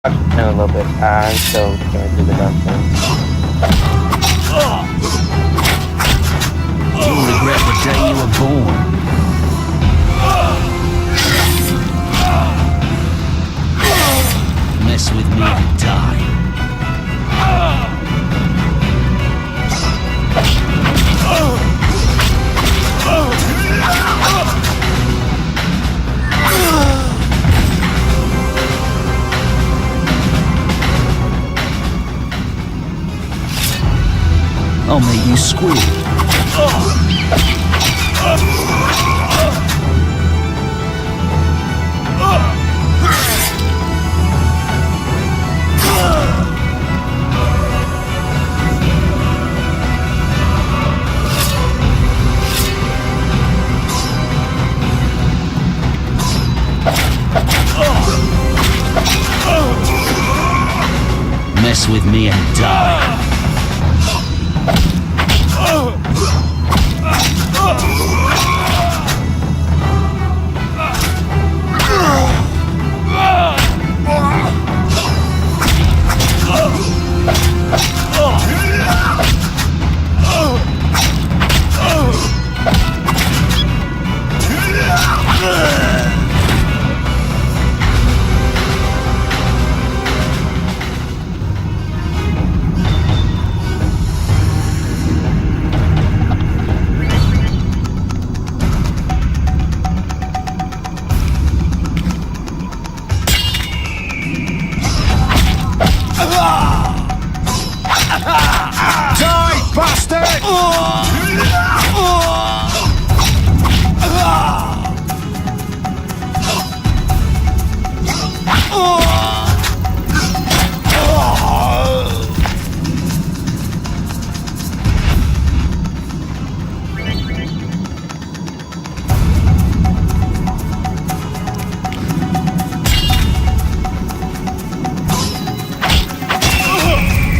in a little bit. I'm still gonna do the dumb thing. You'll regret the day you were born. Mess with me and die. I'll make you squeal. Mess with me and die.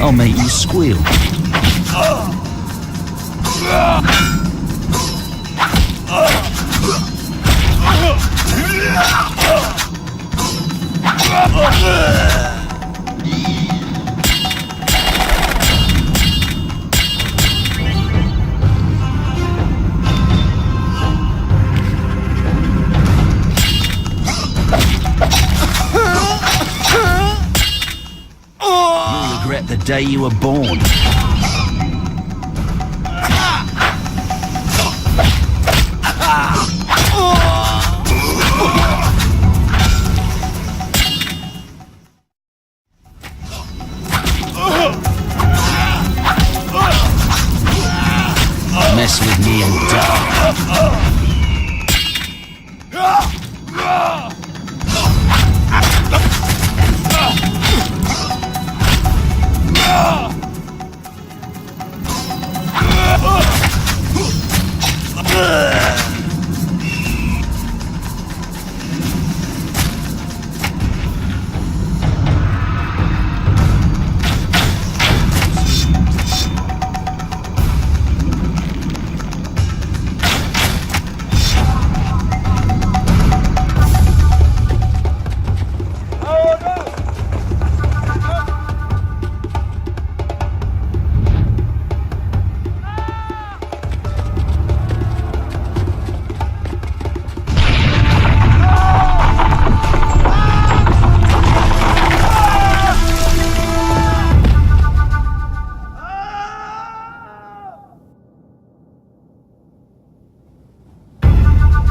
I'll make you squeal. You'll regret the day you were born. Mess with me and die.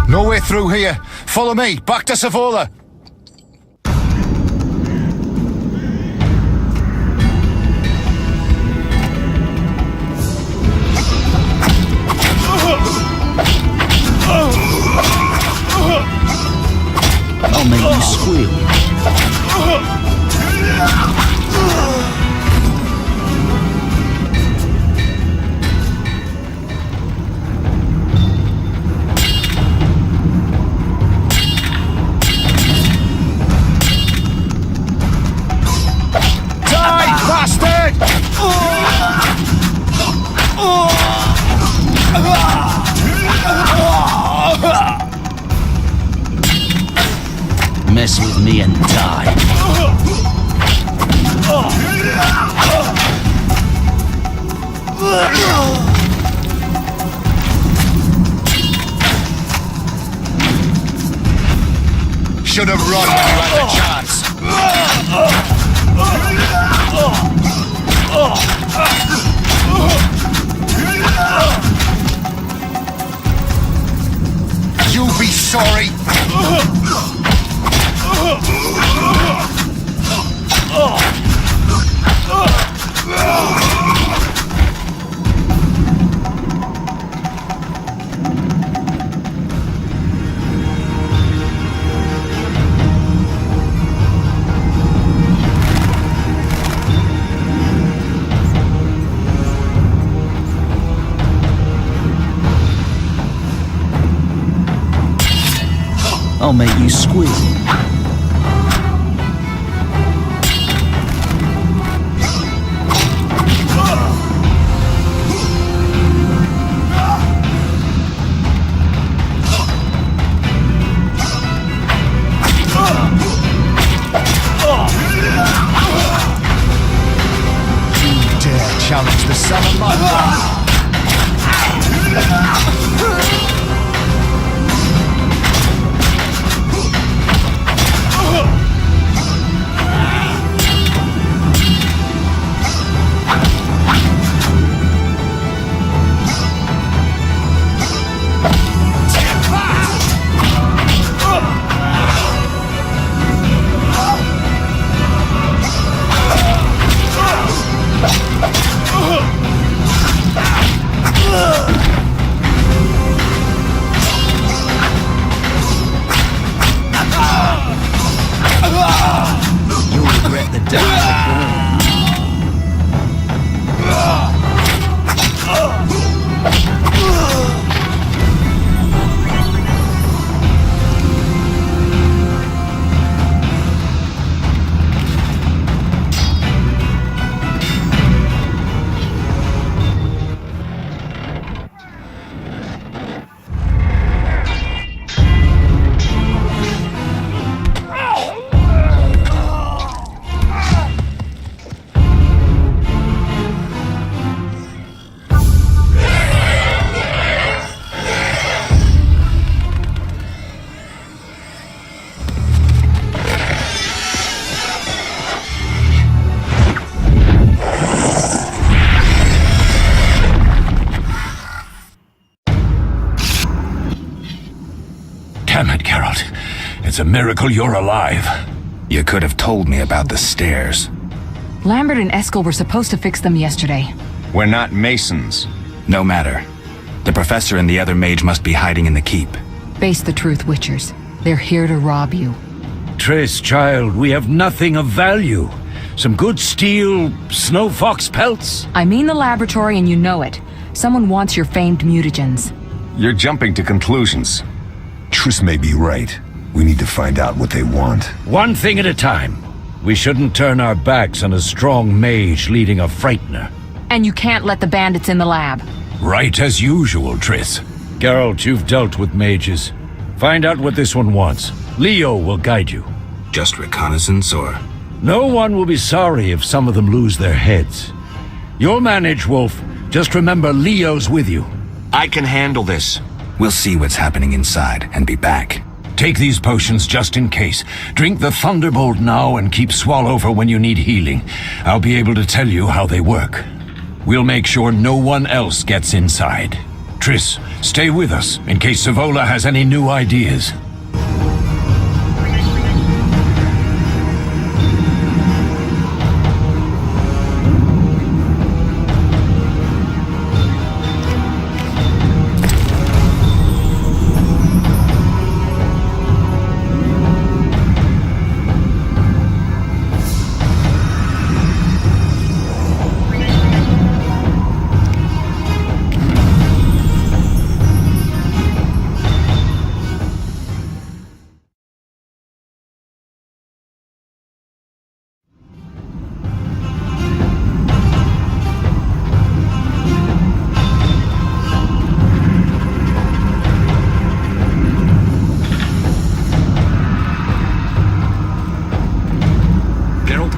No way through here. Follow me, back to Savola. I'll make you squeal. Mess with me and die. should have run when you had the chance. You'll be sorry. I'll make you squeal. You dare challenge the son of my God. You'll regret the day you were born. Damn it, Geralt. It's a miracle you're alive. You could have told me about the stairs. Lambert and Eskel were supposed to fix them yesterday. We're not masons. No matter. The professor and the other mage must be hiding in the keep. Face the truth, Witchers. They're here to rob you. Triss, child, we have nothing of value. Some good steel snow fox pelts? I mean the laboratory and you know it. Someone wants your famed mutagens. You're jumping to conclusions. Triss may be right. We need to find out what they want. One thing at a time. We shouldn't turn our backs on a strong mage leading a frightener. And you can't let the bandits in the lab. Right as usual, Triss. Geralt, you've dealt with mages. Find out what this one wants. Leo will guide you. Just reconnaissance, or...? No one will be sorry if some of them lose their heads. You'll manage, Wolf. Just remember Leo's with you. I can handle this. We'll see what's happening inside and be back. Take these potions just in case. Drink the Thunderbolt now and keep Swallow for when you need healing. I'll be able to tell you how they work. We'll make sure no one else gets inside. Triss, stay with us in case Savola has any new ideas.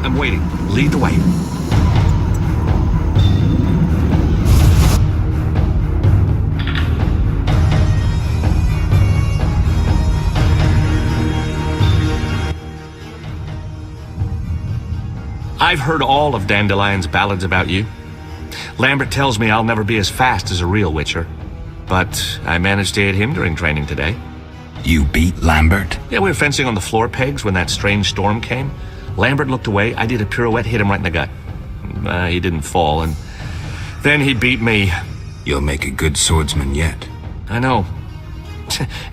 I'm waiting. Lead the way. I've heard all of Dandelion's ballads about you. Lambert tells me I'll never be as fast as a real Witcher. But I managed to hit him during training today. You beat Lambert? Yeah, we were fencing on the floor pegs when that strange storm came. Lambert looked away, I did a pirouette, hit him right in the gut. He didn't fall, and then he beat me. You'll make a good swordsman yet. I know.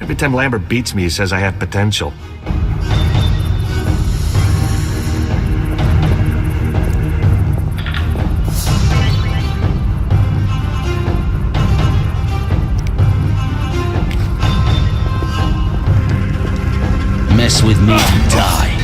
Every time Lambert beats me, he says I have potential. Mess with me and die.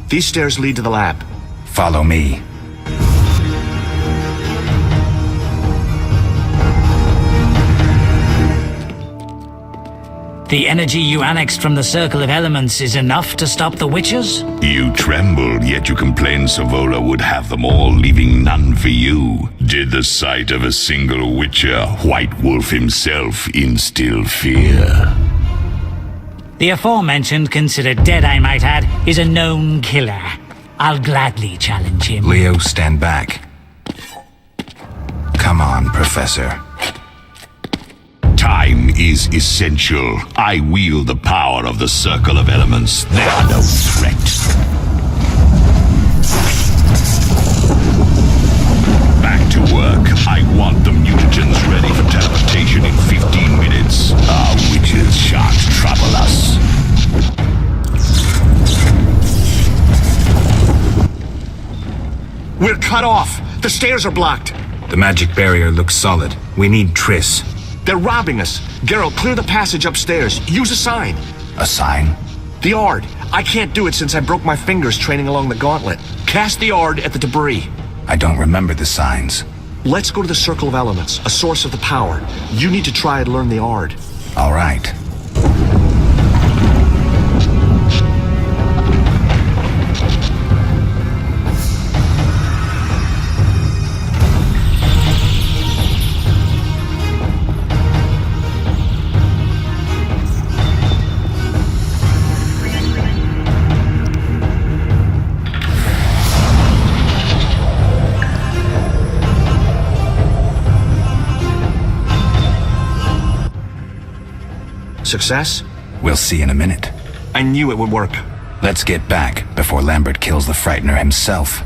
These stairs lead to the lab. Follow me. The energy you annexed from the Circle of Elements is enough to stop the Witchers? You trembled, yet you complained Savola would have them all, leaving none for you. Did the sight of a single Witcher, White Wolf himself, instill fear? The aforementioned, considered dead I might add, is a known killer. I'll gladly challenge him. Leo, stand back. Come on, Professor. Time is essential. I wield the power of the Circle of Elements. They are no threat. Back to work. I want the mutagens ready for teleportation in 15 minutes. Our witches shan't trouble us. We're cut off. The stairs are blocked. The magic barrier looks solid. We need Triss. They're robbing us. Geralt, clear the passage upstairs. Use a sign. A sign? The Ard. I can't do it since I broke my fingers training along the gauntlet. Cast the Ard at the debris. I don't remember the signs. Let's go to the Circle of Elements, a source of the power. You need to try and learn the Ard. All right. Success? We'll see in a minute. I knew it would work. Let's get back before Lambert kills the Frightener himself.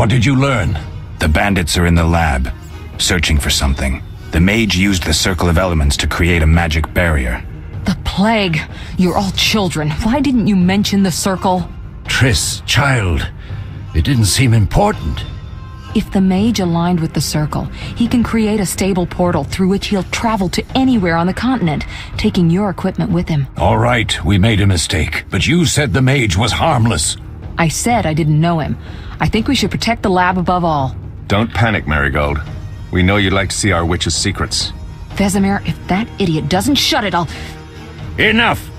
What did you learn? The bandits are in the lab, searching for something. The mage used the circle of elements to create a magic barrier. The plague. You're all children. Why didn't you mention the circle? Triss, child, it didn't seem important. If the mage aligned with the circle, he can create a stable portal through which he'll travel to anywhere on the continent, taking your equipment with him. All right, we made a mistake, but you said the mage was harmless. I said I didn't know him. I think we should protect the lab above all. Don't panic, Marigold. We know you'd like to see our witch's secrets. Vesemir, if that idiot doesn't shut it, I'll... Enough!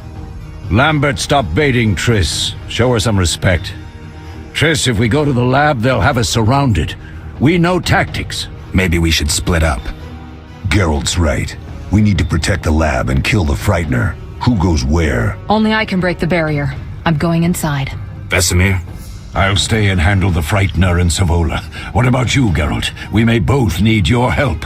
Lambert, stop baiting Triss. Show her some respect. Triss, if we go to the lab, they'll have us surrounded. We know tactics. Maybe we should split up. Geralt's right. We need to protect the lab and kill the Frightener. Who goes where? Only I can break the barrier. I'm going inside. Vesemir? I'll stay and handle the Frightener and Savola. What about you, Geralt? We may both need your help.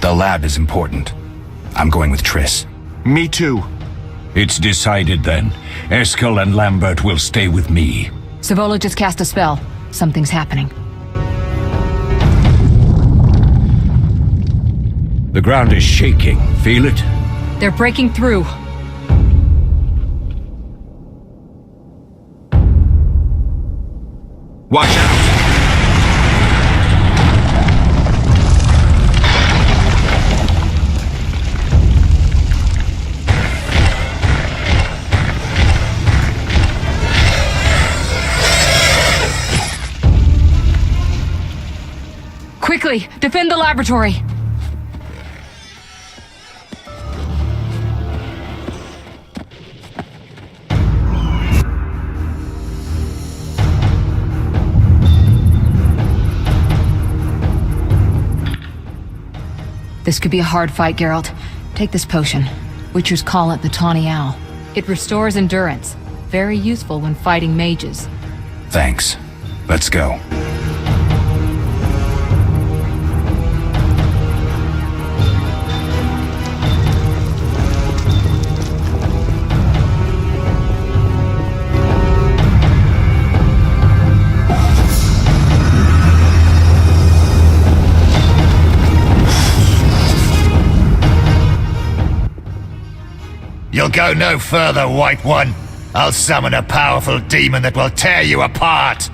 The lab is important. I'm going with Triss. Me too. It's decided then. Eskel and Lambert will stay with me. Savola just cast a spell. Something's happening. The ground is shaking. Feel it? They're breaking through. Watch out! Quickly, defend the laboratory! This could be a hard fight, Geralt. Take this potion. Witchers call it the Tawny Owl. It restores endurance. Very useful when fighting mages. Thanks. Let's go. You'll go no further, White One. I'll summon a powerful demon that will tear you apart.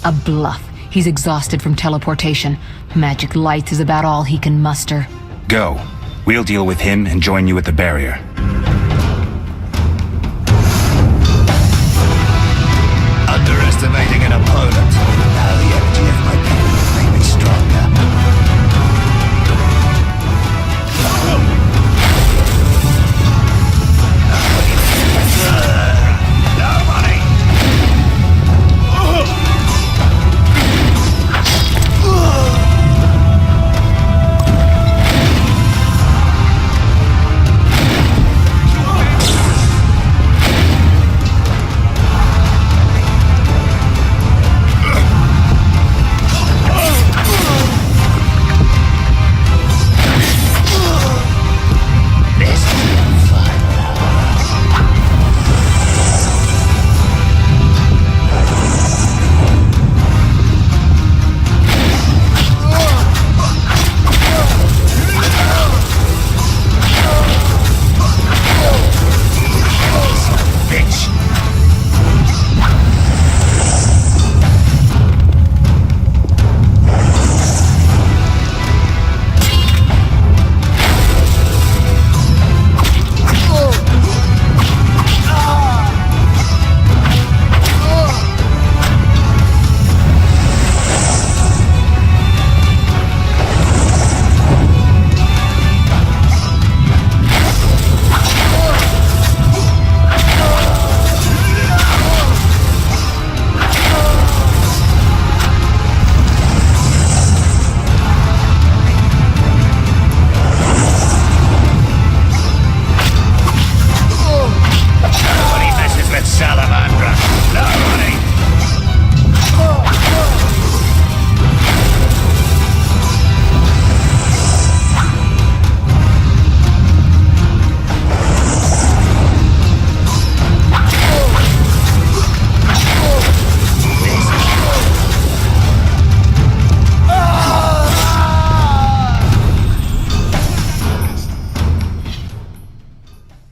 A bluff. He's exhausted from teleportation. Magic light is about all he can muster. Go. We'll deal with him and join you at the barrier. Underestimating an opponent. Now the energy of my people made me stronger. Nobody!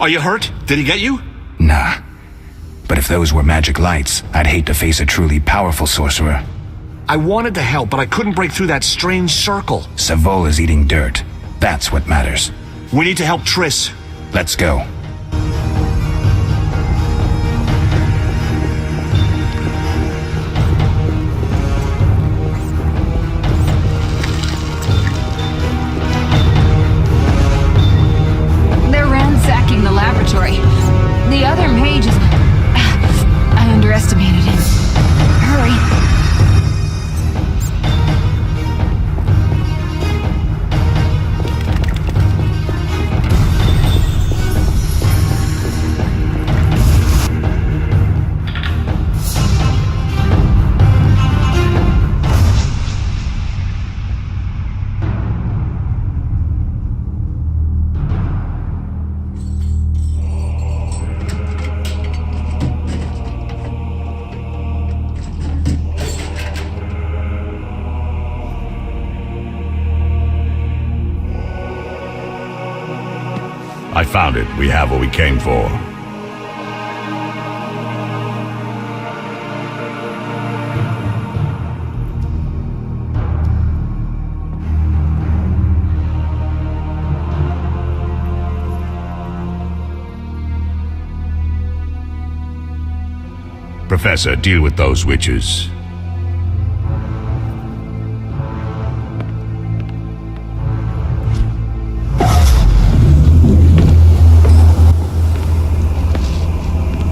Are you hurt? Did he get you? Nah. But if those were magic lights, I'd hate to face a truly powerful sorcerer. I wanted to help, but I couldn't break through that strange circle. Savola's eating dirt. That's what matters. We need to help Triss. Let's go. They're ransacking the laboratory. The other mage is... I underestimated him. Hurry. I found it. We have what we came for. Professor, deal with those witches.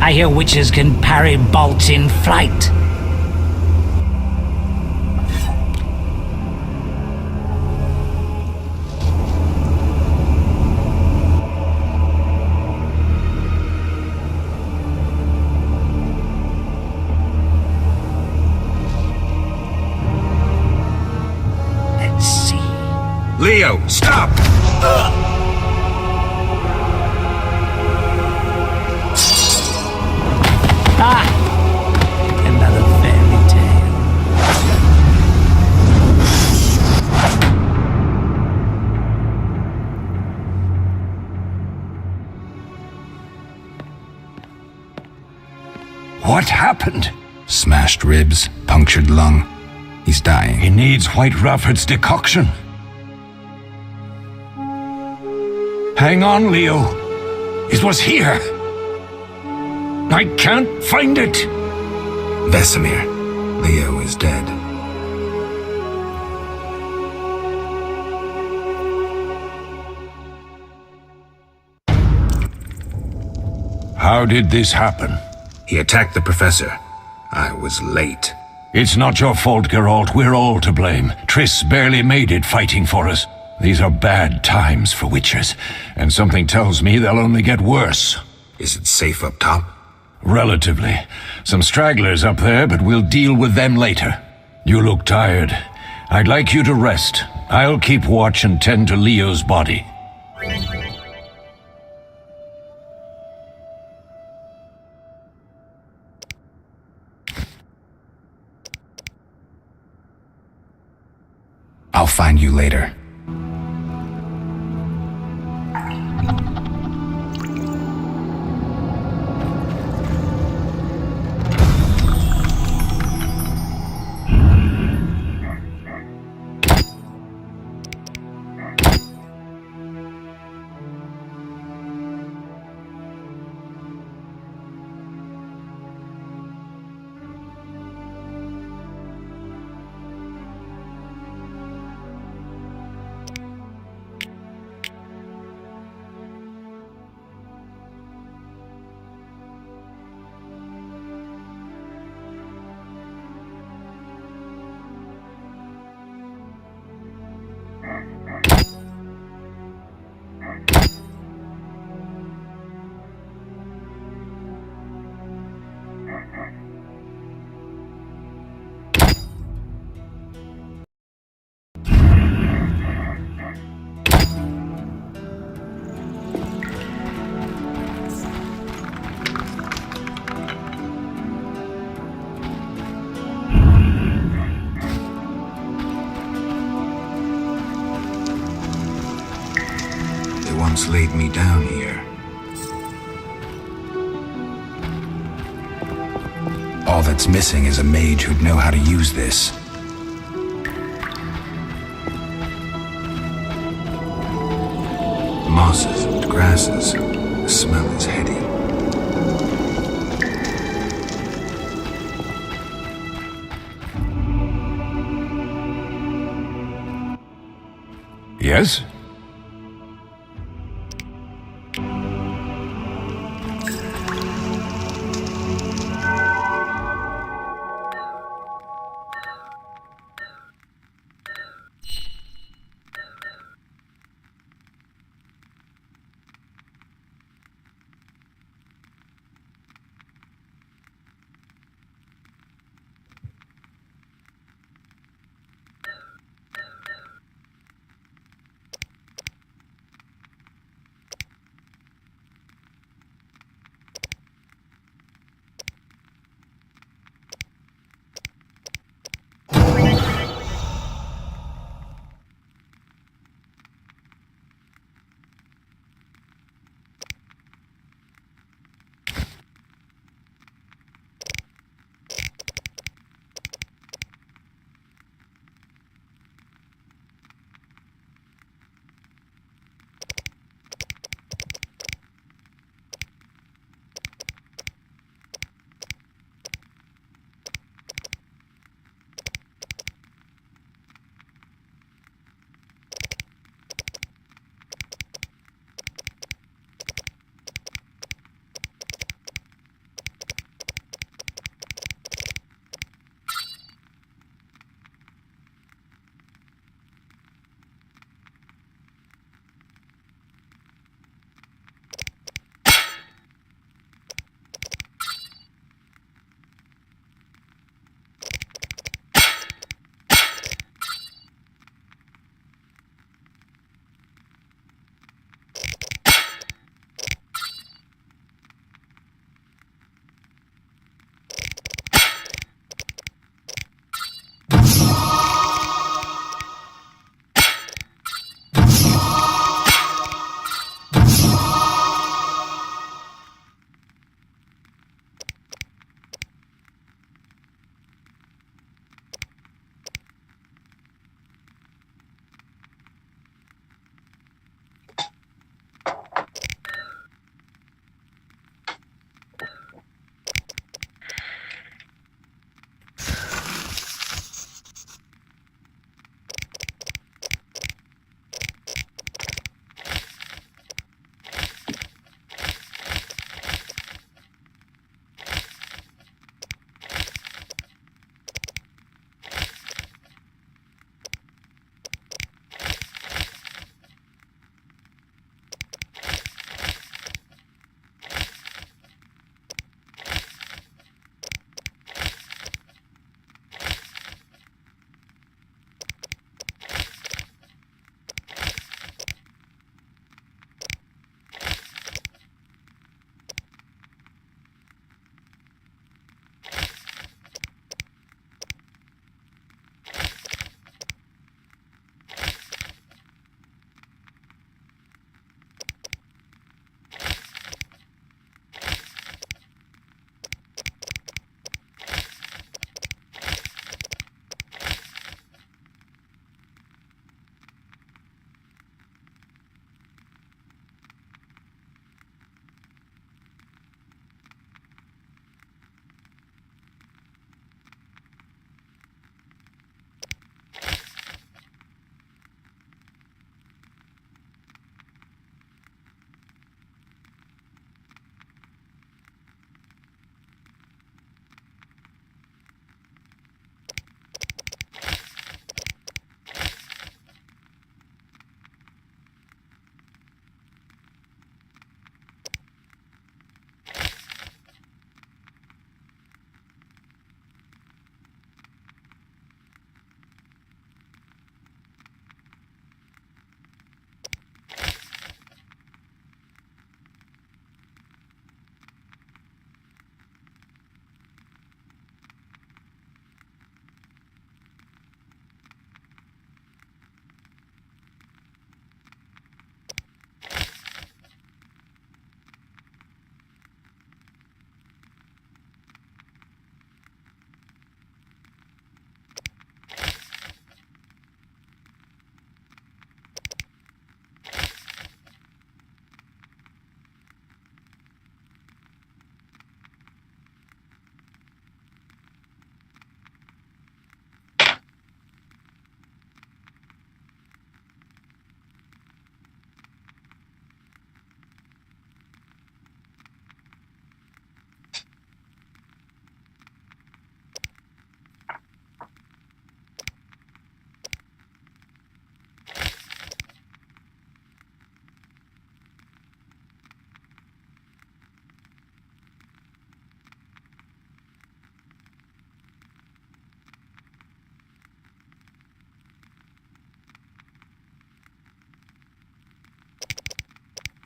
I hear witches can parry bolts in flight. Let's see. Leo, stop! Ah! Another fairy tale. What happened? Smashed ribs, punctured lung. He's dying. He needs White Rafford's decoction. Hang on, Leo. It was here. I can't find it. Vesemir. Leo is dead. How did this happen? He attacked the professor. I was late. It's not your fault, Geralt. We're all to blame. Triss barely made it fighting for us. These are bad times for witchers, and something tells me they'll only get worse. Is it safe up top? Relatively. Some stragglers up there, but we'll deal with them later. You look tired. I'd like you to rest. I'll keep watch and tend to Leo's body. I'll find you later. Once laid me down here. All that's missing is a mage who'd know how to use this. Mosses and grasses. The smell is heady. Yes?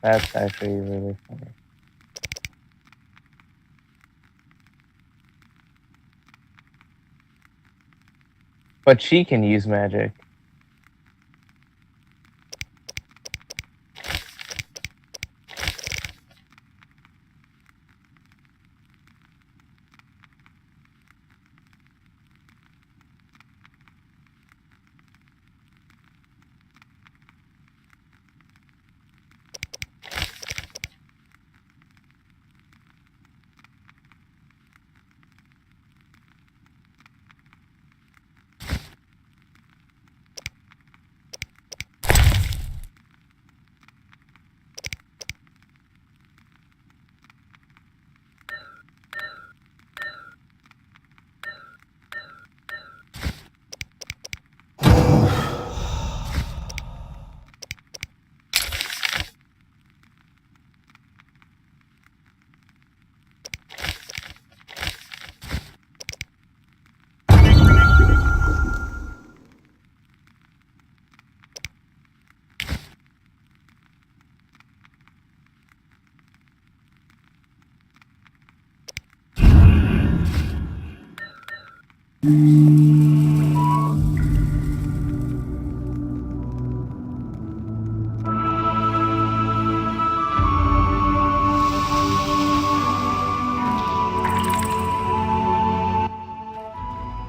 That's actually really funny. But she can use magic.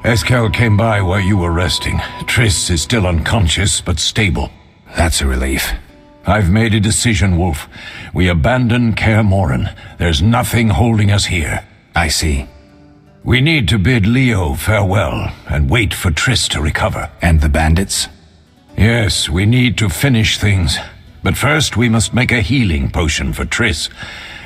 Eskel came by while you were resting. Triss is still unconscious, but stable. That's a relief. I've made a decision, Wolf. We abandon Kaer Morhen. There's nothing holding us here. I see. We need to bid Leo farewell and wait for Triss to recover. And the bandits? Yes, we need to finish things. But first we must make a healing potion for Triss.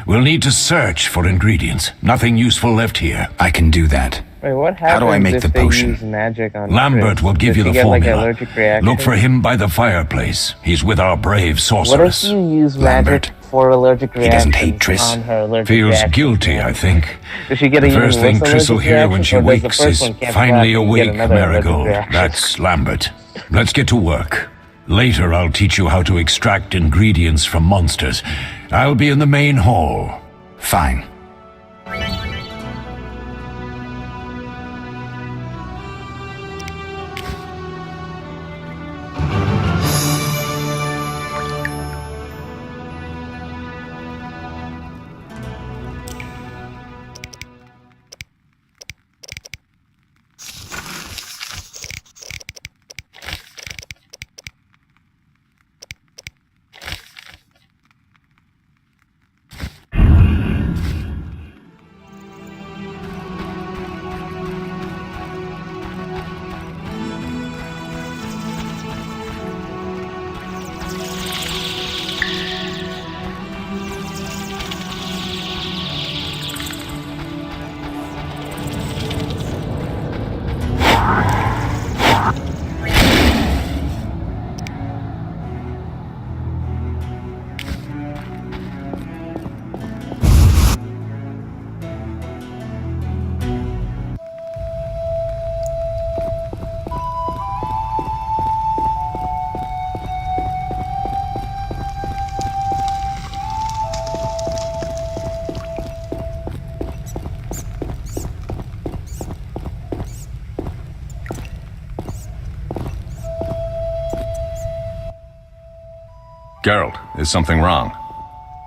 We'll need to search for ingredients. Nothing useful left here. I can do that. Wait, what happens How do I make if the they potion? use magic on Lambert Triss? will give Does you she the get, like, an formula. allergic reaction? Look for him by the fireplace. He's with our brave What if sorceress. you use Lambert. magic for allergic He reactions doesn't hate Triss. on her allergic Feels reactions? guilty, I think. Does she get The a first thing universal Triss will allergic hear when she reaction, or does the wakes first is one cancel finally out and you get awake, another allergic Marigold. reaction? That's Lambert. Let's get to work. Later I'll teach you how to extract ingredients from monsters. I'll be in the main hall. Fine. Geralt, is something wrong?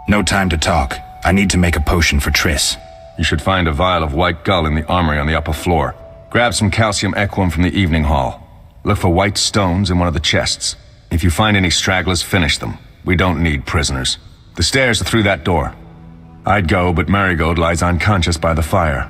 No time to talk. I need to make a potion for Triss. You should find a vial of white gull in the armory on the upper floor. Grab some calcium equum from the evening hall. Look for white stones in one of the chests. If you find any stragglers, finish them. We don't need prisoners. The stairs are through that door. I'd go, but Marigold lies unconscious by the fire.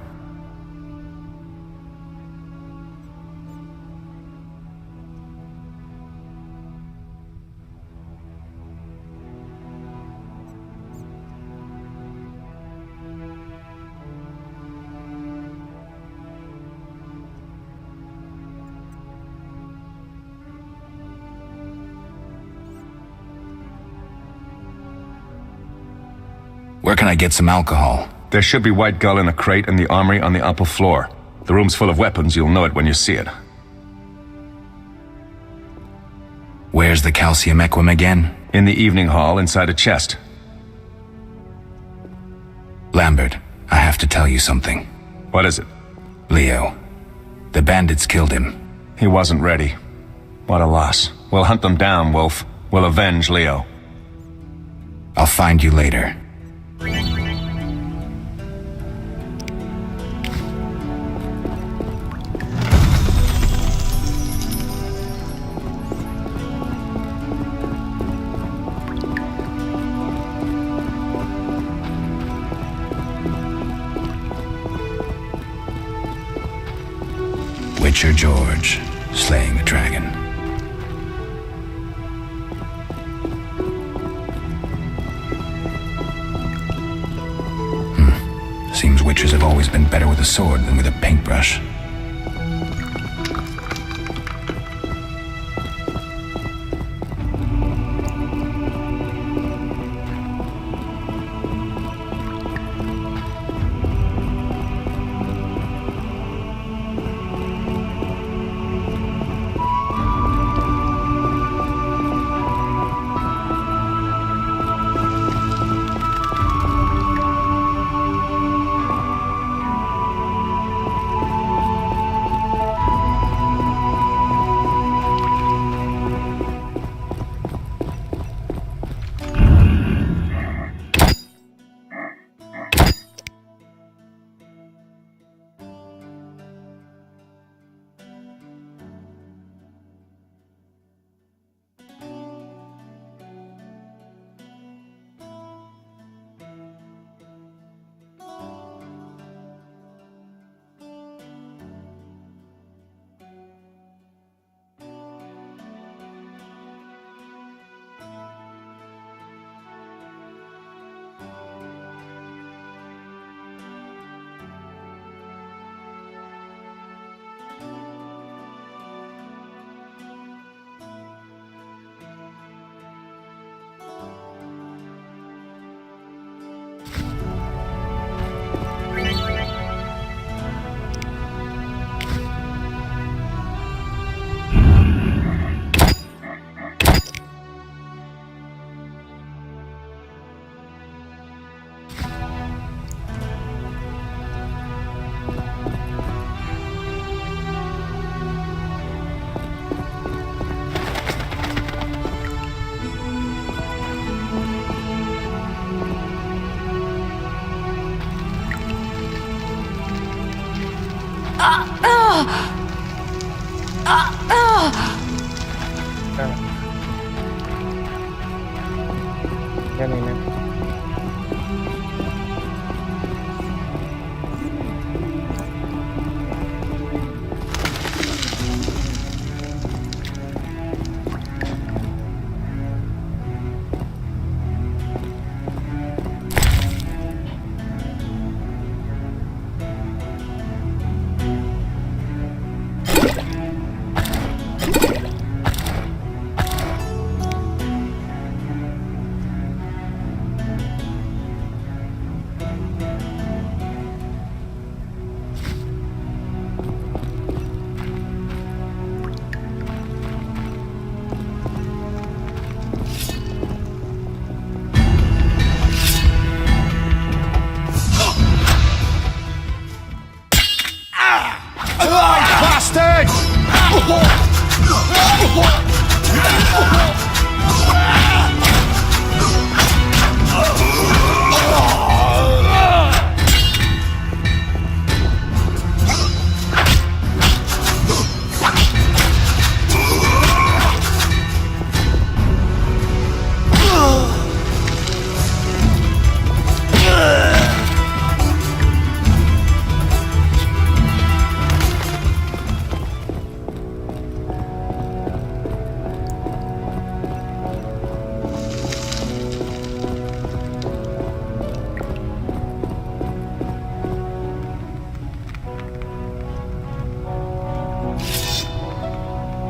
Where can I get some alcohol? There should be white gull in a crate in the armory on the upper floor. The room's full of weapons, you'll know it when you see it. Where's the calcium equum again? In the evening hall inside a chest. Lambert, I have to tell you something. What is it? Leo. The bandits killed him. He wasn't ready. What a loss. We'll hunt them down, Wolf. We'll avenge Leo. I'll find you later. Witcher George, slaying a dragon. Seems witchers have always been better with a sword than with a paintbrush.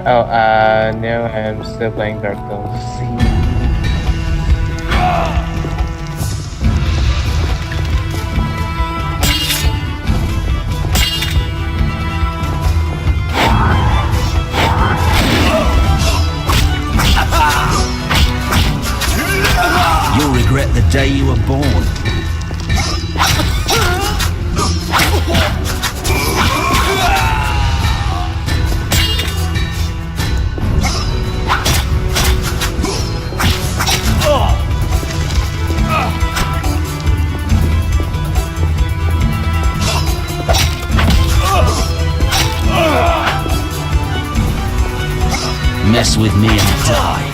Oh, no, I'm still playing Dark Souls. You'll regret the day you were born. Mess with me and die.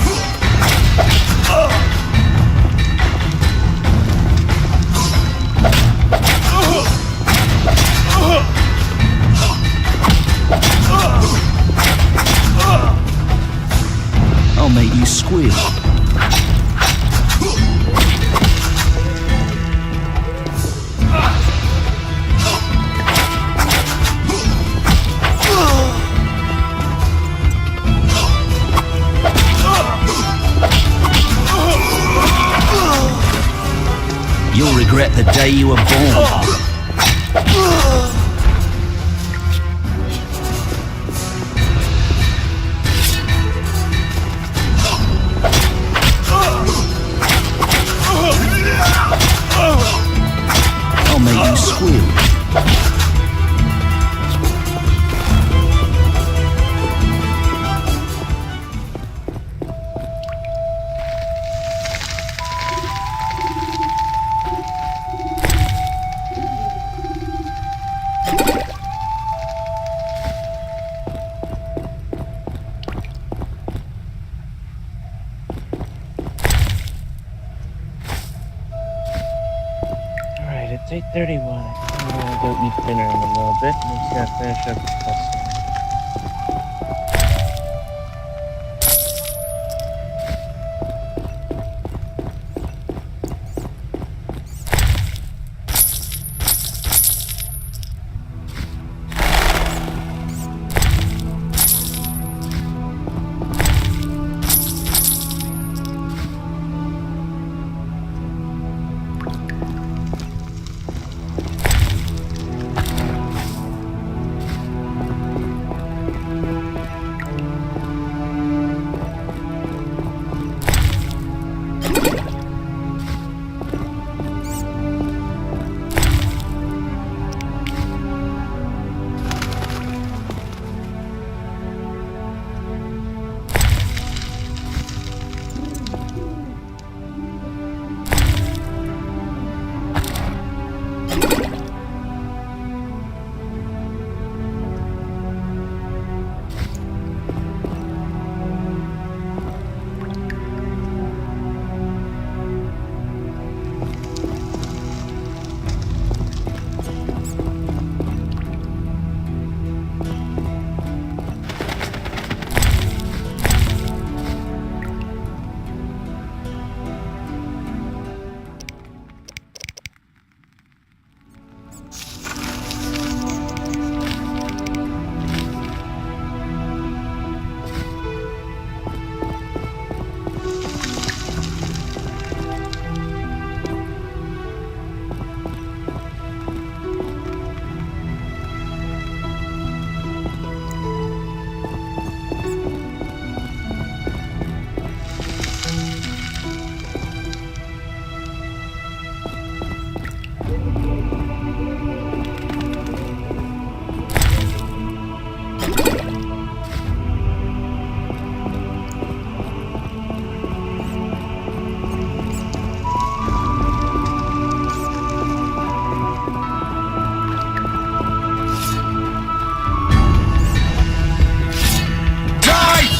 I'll make you squeal. You'll regret the day you were born. I'll make you squeal. Alright, it's 8:31. I'm gonna go eat dinner in a little bit. I'm just gonna finish up the customer.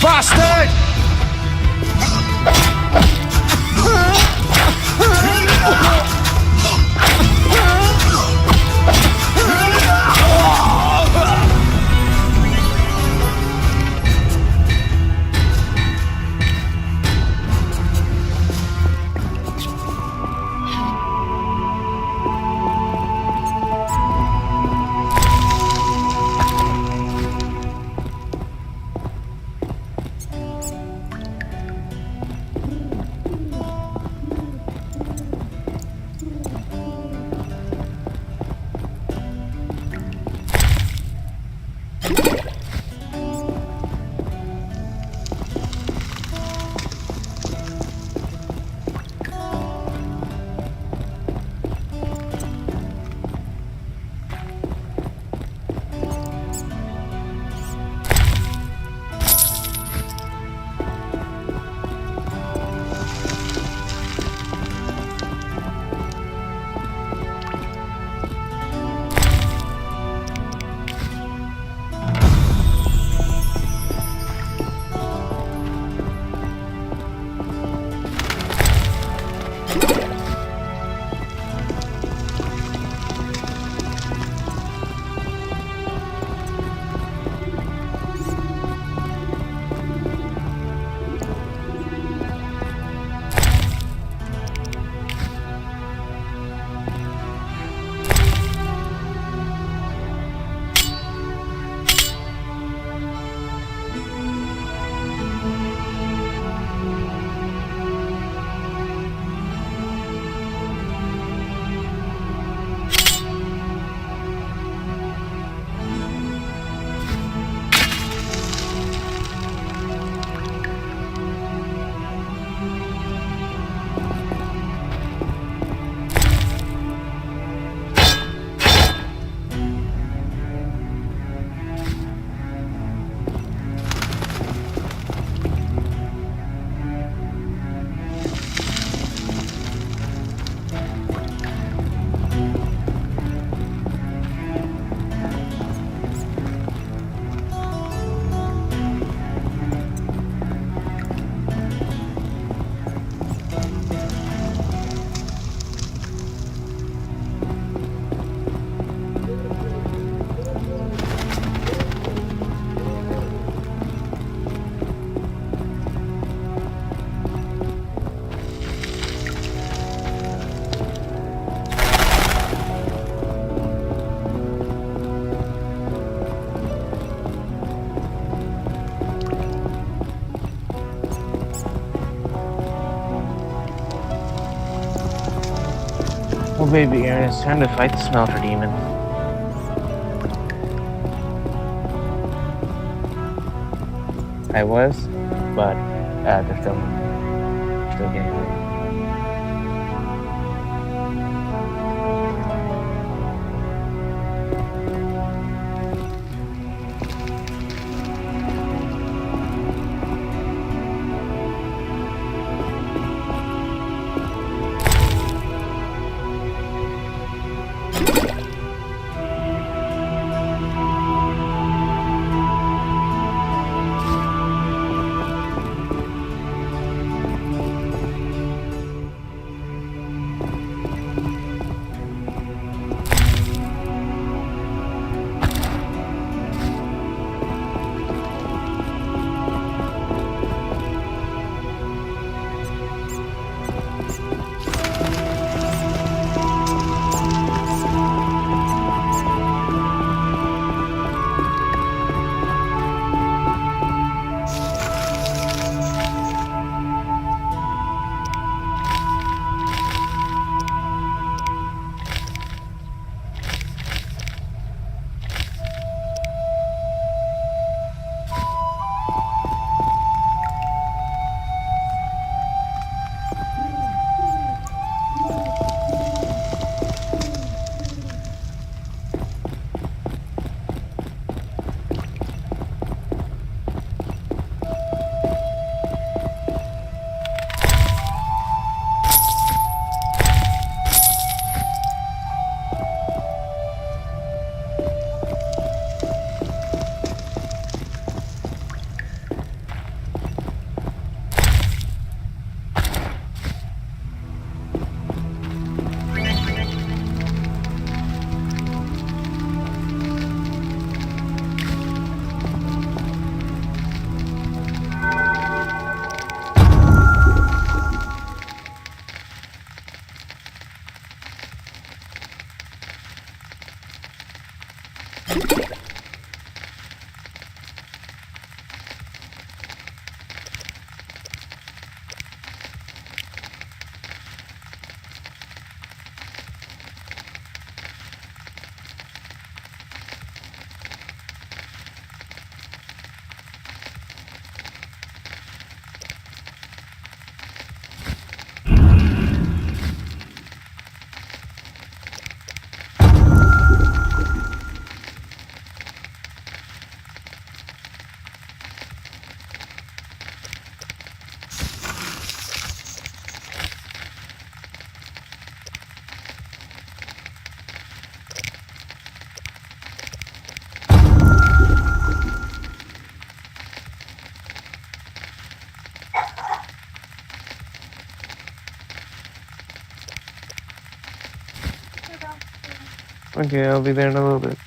Bastard! baby Aaron, it's time to fight the smelter demon. I was, but they're still getting me. Okay, I'll be there in a little bit.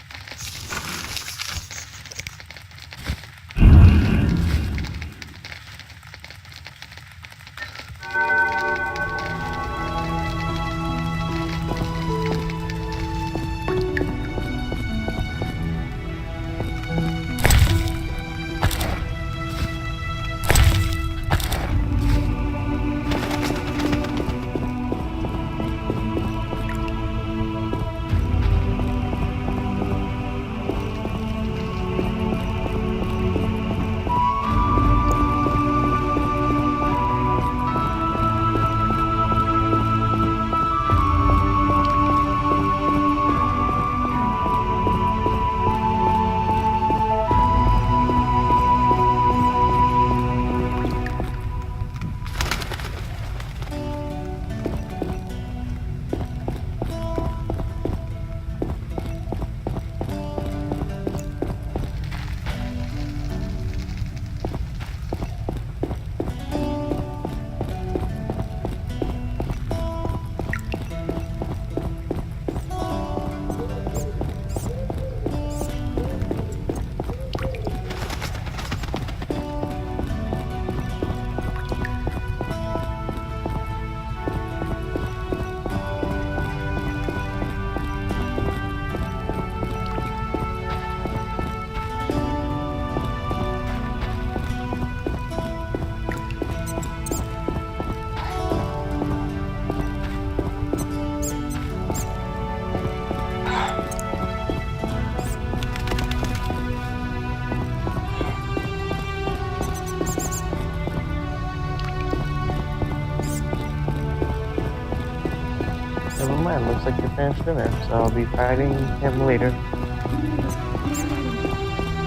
fine. Looks like you're finished dinner, so I'll be fighting him later.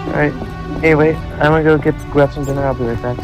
Alright. Anyway, I'm gonna go grab some dinner. I'll be right back.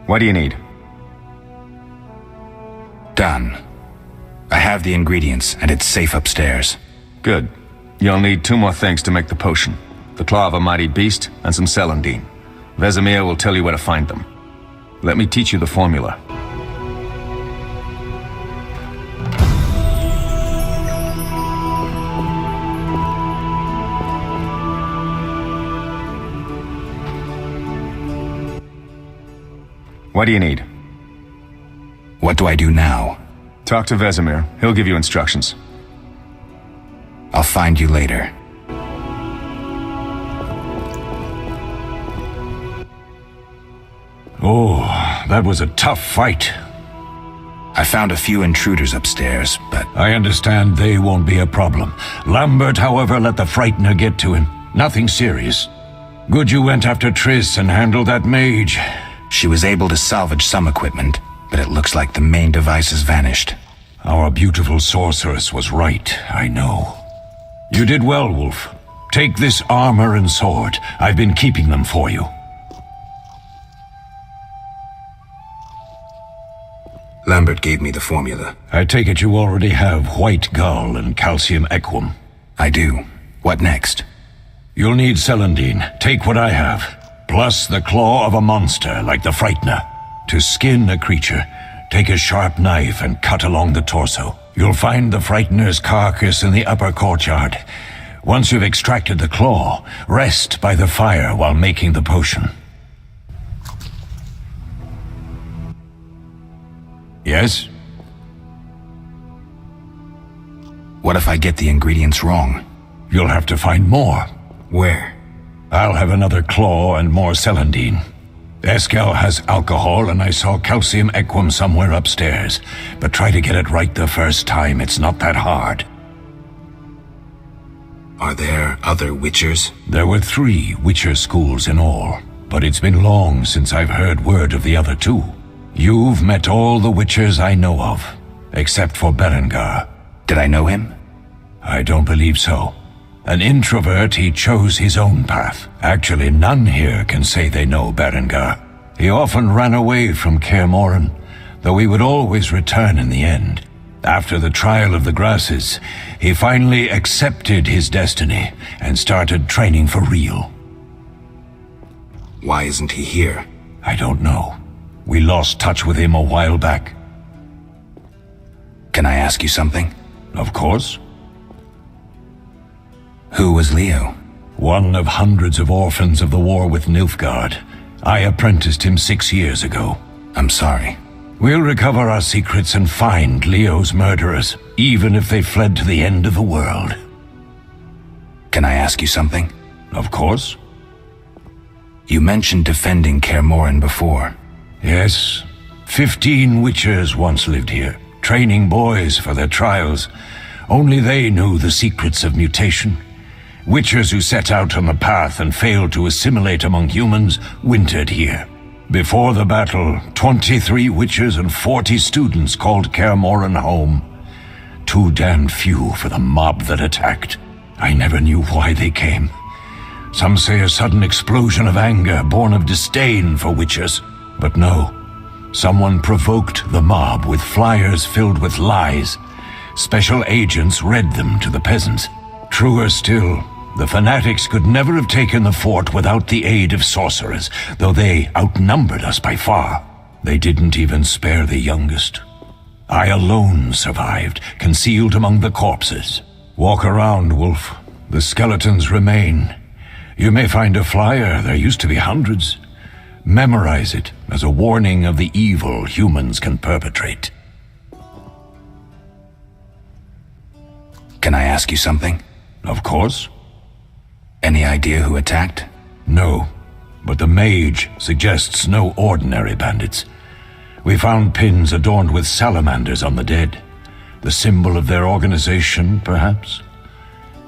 What do you need? Done. I have the ingredients, and it's safe upstairs. Good. You'll need 2 more things to make the potion. The claw of a mighty beast and some celandine. Vesemir will tell you where to find them. Let me teach you the formula. What do you need? What do I do now? Talk to Vesemir. He'll give you instructions. I'll find you later. Oh, that was a tough fight. I found a few intruders upstairs, but... I understand they won't be a problem. Lambert, however, let the Frightener get to him. Nothing serious. Good you went after Triss and handled that mage. She was able to salvage some equipment, but it looks like the main device has vanished. Our beautiful sorceress was right, I know. You did well, Wolf. Take this armor and sword. I've been keeping them for you. Lambert gave me the formula. I take it you already have white gull and calcium equum. I do. What next? You'll need celandine. Take what I have. Plus the claw of a monster like the Frightener. To skin a creature, take a sharp knife and cut along the torso. You'll find the Frightener's carcass in the upper courtyard. Once you've extracted the claw, rest by the fire while making the potion. Yes? What if I get the ingredients wrong? You'll have to find more. Where? I'll have another claw and more celandine. Eskel has alcohol, and I saw calcium equum somewhere upstairs. But try to get it right the first time. It's not that hard. Are there other Witchers? There were 3 Witcher schools in all, but it's been long since I've heard word of the other 2. You've met all the Witchers I know of, except for Berengar. Did I know him? I don't believe so. An introvert, he chose his own path. Actually, none here can say they know Berengar. He often ran away from Kaer Morhen, though he would always return in the end. After the trial of the grasses, he finally accepted his destiny and started training for real. Why isn't he here? I don't know. We lost touch with him a while back. Can I ask you something? Of course. Who was Leo? One of hundreds of orphans of the war with Nilfgaard. I apprenticed him 6 years ago. I'm sorry. We'll recover our secrets and find Leo's murderers, even if they fled to the end of the world. Can I ask you something? Of course. You mentioned defending Kaer Morhen before. Yes. 15 witchers once lived here, training boys for their trials. Only they knew the secrets of mutation. Witchers who set out on the path and failed to assimilate among humans wintered here. Before the battle, 23 witchers and 40 students called Kaer Morhen home. Too damned few for the mob that attacked. I never knew why they came. Some say a sudden explosion of anger born of disdain for witchers. But no. Someone provoked the mob with flyers filled with lies. Special agents read them to the peasants. Truer still, the fanatics could never have taken the fort without the aid of sorcerers, though they outnumbered us by far. They didn't even spare the youngest. I alone survived, concealed among the corpses. Walk around, Wolf. The skeletons remain. You may find a flyer, there used to be hundreds. Memorize it as a warning of the evil humans can perpetrate. Can I ask you something? Of course. Any idea who attacked? No, but the mage suggests no ordinary bandits. We found pins adorned with salamanders on the dead. The symbol of their organization, perhaps?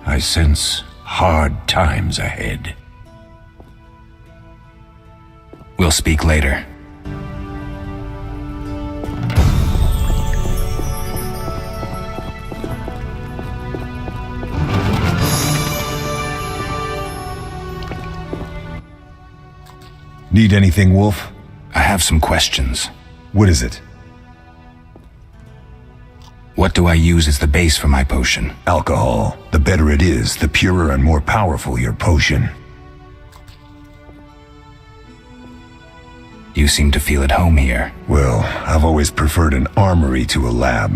I sense hard times ahead. We'll speak later. Need anything, Wolf? I have some questions. What is it? What do I use as the base for my potion? Alcohol. The better it is, the purer and more powerful your potion. You seem to feel at home here. Well, I've always preferred an armory to a lab.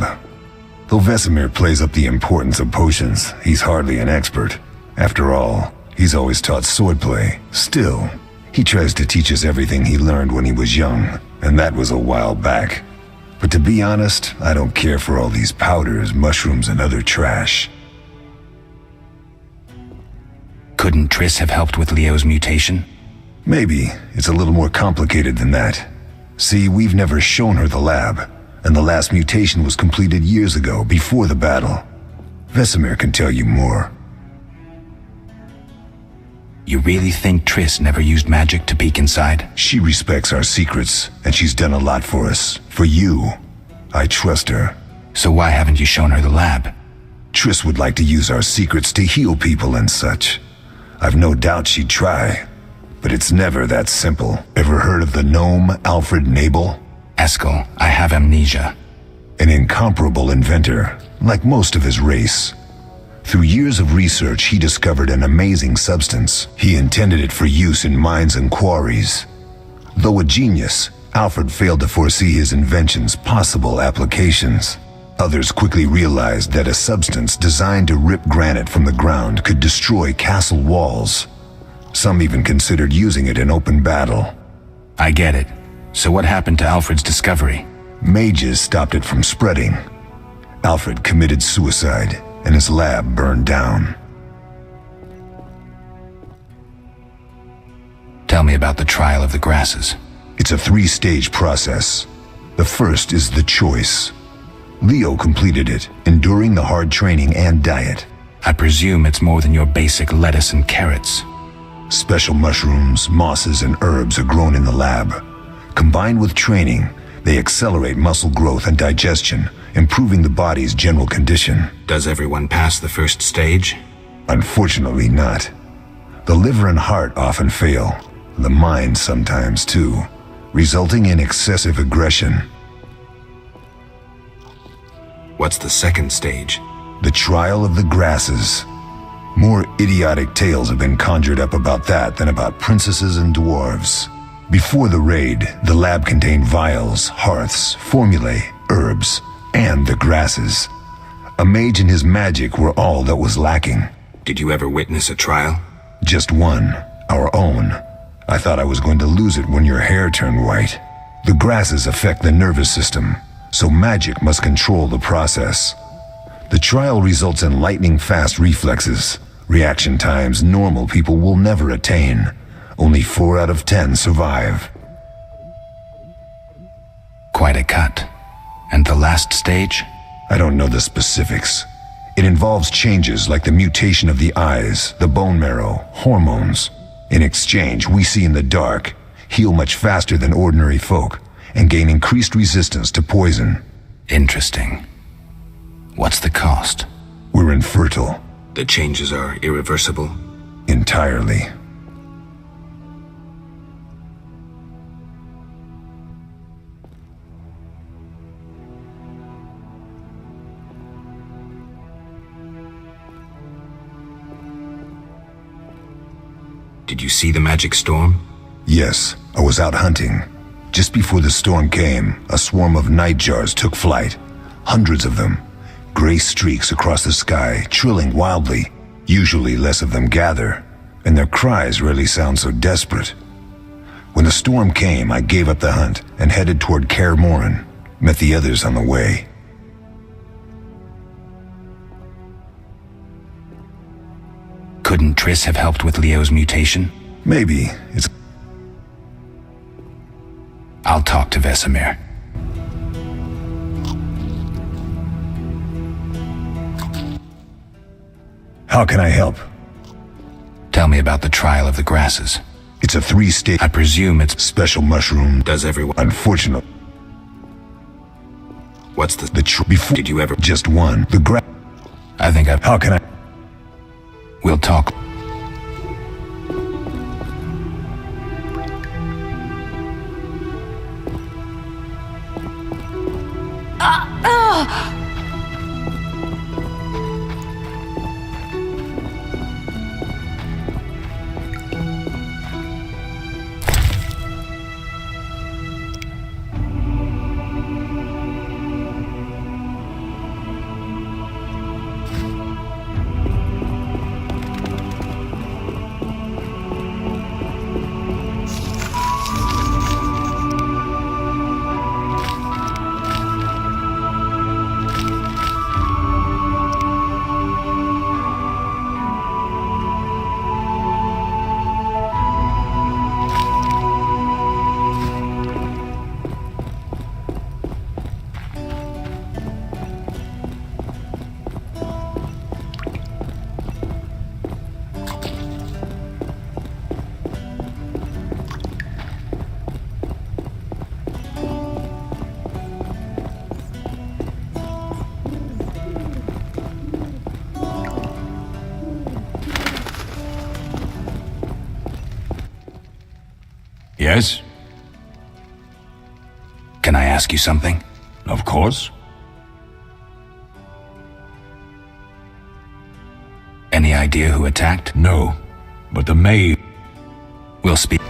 Though Vesemir plays up the importance of potions, he's hardly an expert. After all, he's always taught swordplay. Still, he tries to teach us everything he learned when he was young, and that was a while back. But to be honest, I don't care for all these powders, mushrooms, and other trash. Couldn't Triss have helped with Leo's mutation? Maybe. It's a little more complicated than that. See, we've never shown her the lab, and the last mutation was completed years ago, before the battle. Vesemir can tell you more. You really think Triss never used magic to peek inside? She respects our secrets, and she's done a lot for us. For you. I trust her. So why haven't you shown her the lab? Triss would like to use our secrets to heal people and such. I've no doubt she'd try. But it's never that simple. Ever heard of the gnome Alfred Nabel? Eskel, I have amnesia. An incomparable inventor, like most of his race. Through years of research, he discovered an amazing substance. He intended it for use in mines and quarries. Though a genius, Alfred failed to foresee his invention's possible applications. Others quickly realized that a substance designed to rip granite from the ground could destroy castle walls. Some even considered using it in open battle. I get it. So what happened to Alfred's discovery? Mages stopped it from spreading. Alfred committed suicide, and his lab burned down. Tell me about the trial of the grasses. It's a 3-stage process. The first is the choice. Leo completed it, enduring the hard training and diet. I presume it's more than your basic lettuce and carrots. Special mushrooms, mosses, and herbs are grown in the lab. Combined with training, they accelerate muscle growth and digestion, improving the body's general condition. Does everyone pass the first stage? Unfortunately not. The liver and heart often fail, the mind sometimes too, resulting in excessive aggression. What's the second stage? The trial of the grasses. More idiotic tales have been conjured up about that than about princesses and dwarves. Before the raid, the lab contained vials, hearths, formulae, herbs, and the grasses. A mage and his magic were all that was lacking. Did you ever witness a trial? Just one, our own. I thought I was going to lose it when your hair turned white. The grasses affect the nervous system, so magic must control the process. The trial results in lightning-fast reflexes, reaction times normal people will never attain. Only 4 out of 10 survive. Quite a cut. And the last stage? I don't know the specifics. It involves changes like the mutation of the eyes, the bone marrow, hormones. In exchange, we see in the dark, heal much faster than ordinary folk, and gain increased resistance to poison. Interesting. What's the cost? We're infertile. The changes are irreversible? Entirely. Did you see the magic storm? Yes, I was out hunting. Just before the storm came, a swarm of nightjars took flight. Hundreds of them. Gray streaks across the sky, trilling wildly. Usually less of them gather, and their cries rarely sound so desperate. When the storm came, I gave up the hunt and headed toward Kaer Morhen. Met the others on the way. Couldn't Triss have helped with Leo's mutation? Maybe. It's... I'll talk to Vesemir. How can I help? Tell me about the trial of the grasses. It's a 3-stage... I presume it's... Special mushroom. Does everyone... Unfortunate. What's the... Before... Did you ever... Just one. The I think I've... How can I... We'll talk. Yes? Can I ask you something? Of course. Any idea who attacked? No, but the maid... We'll speak.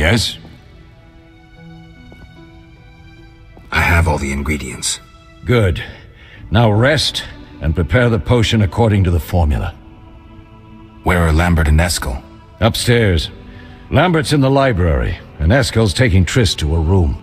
Yes? I have all the ingredients. Good. Now rest and prepare the potion according to the formula. Where are Lambert and Eskel? Upstairs. Lambert's in the library, and Eskel's taking Triss to a room.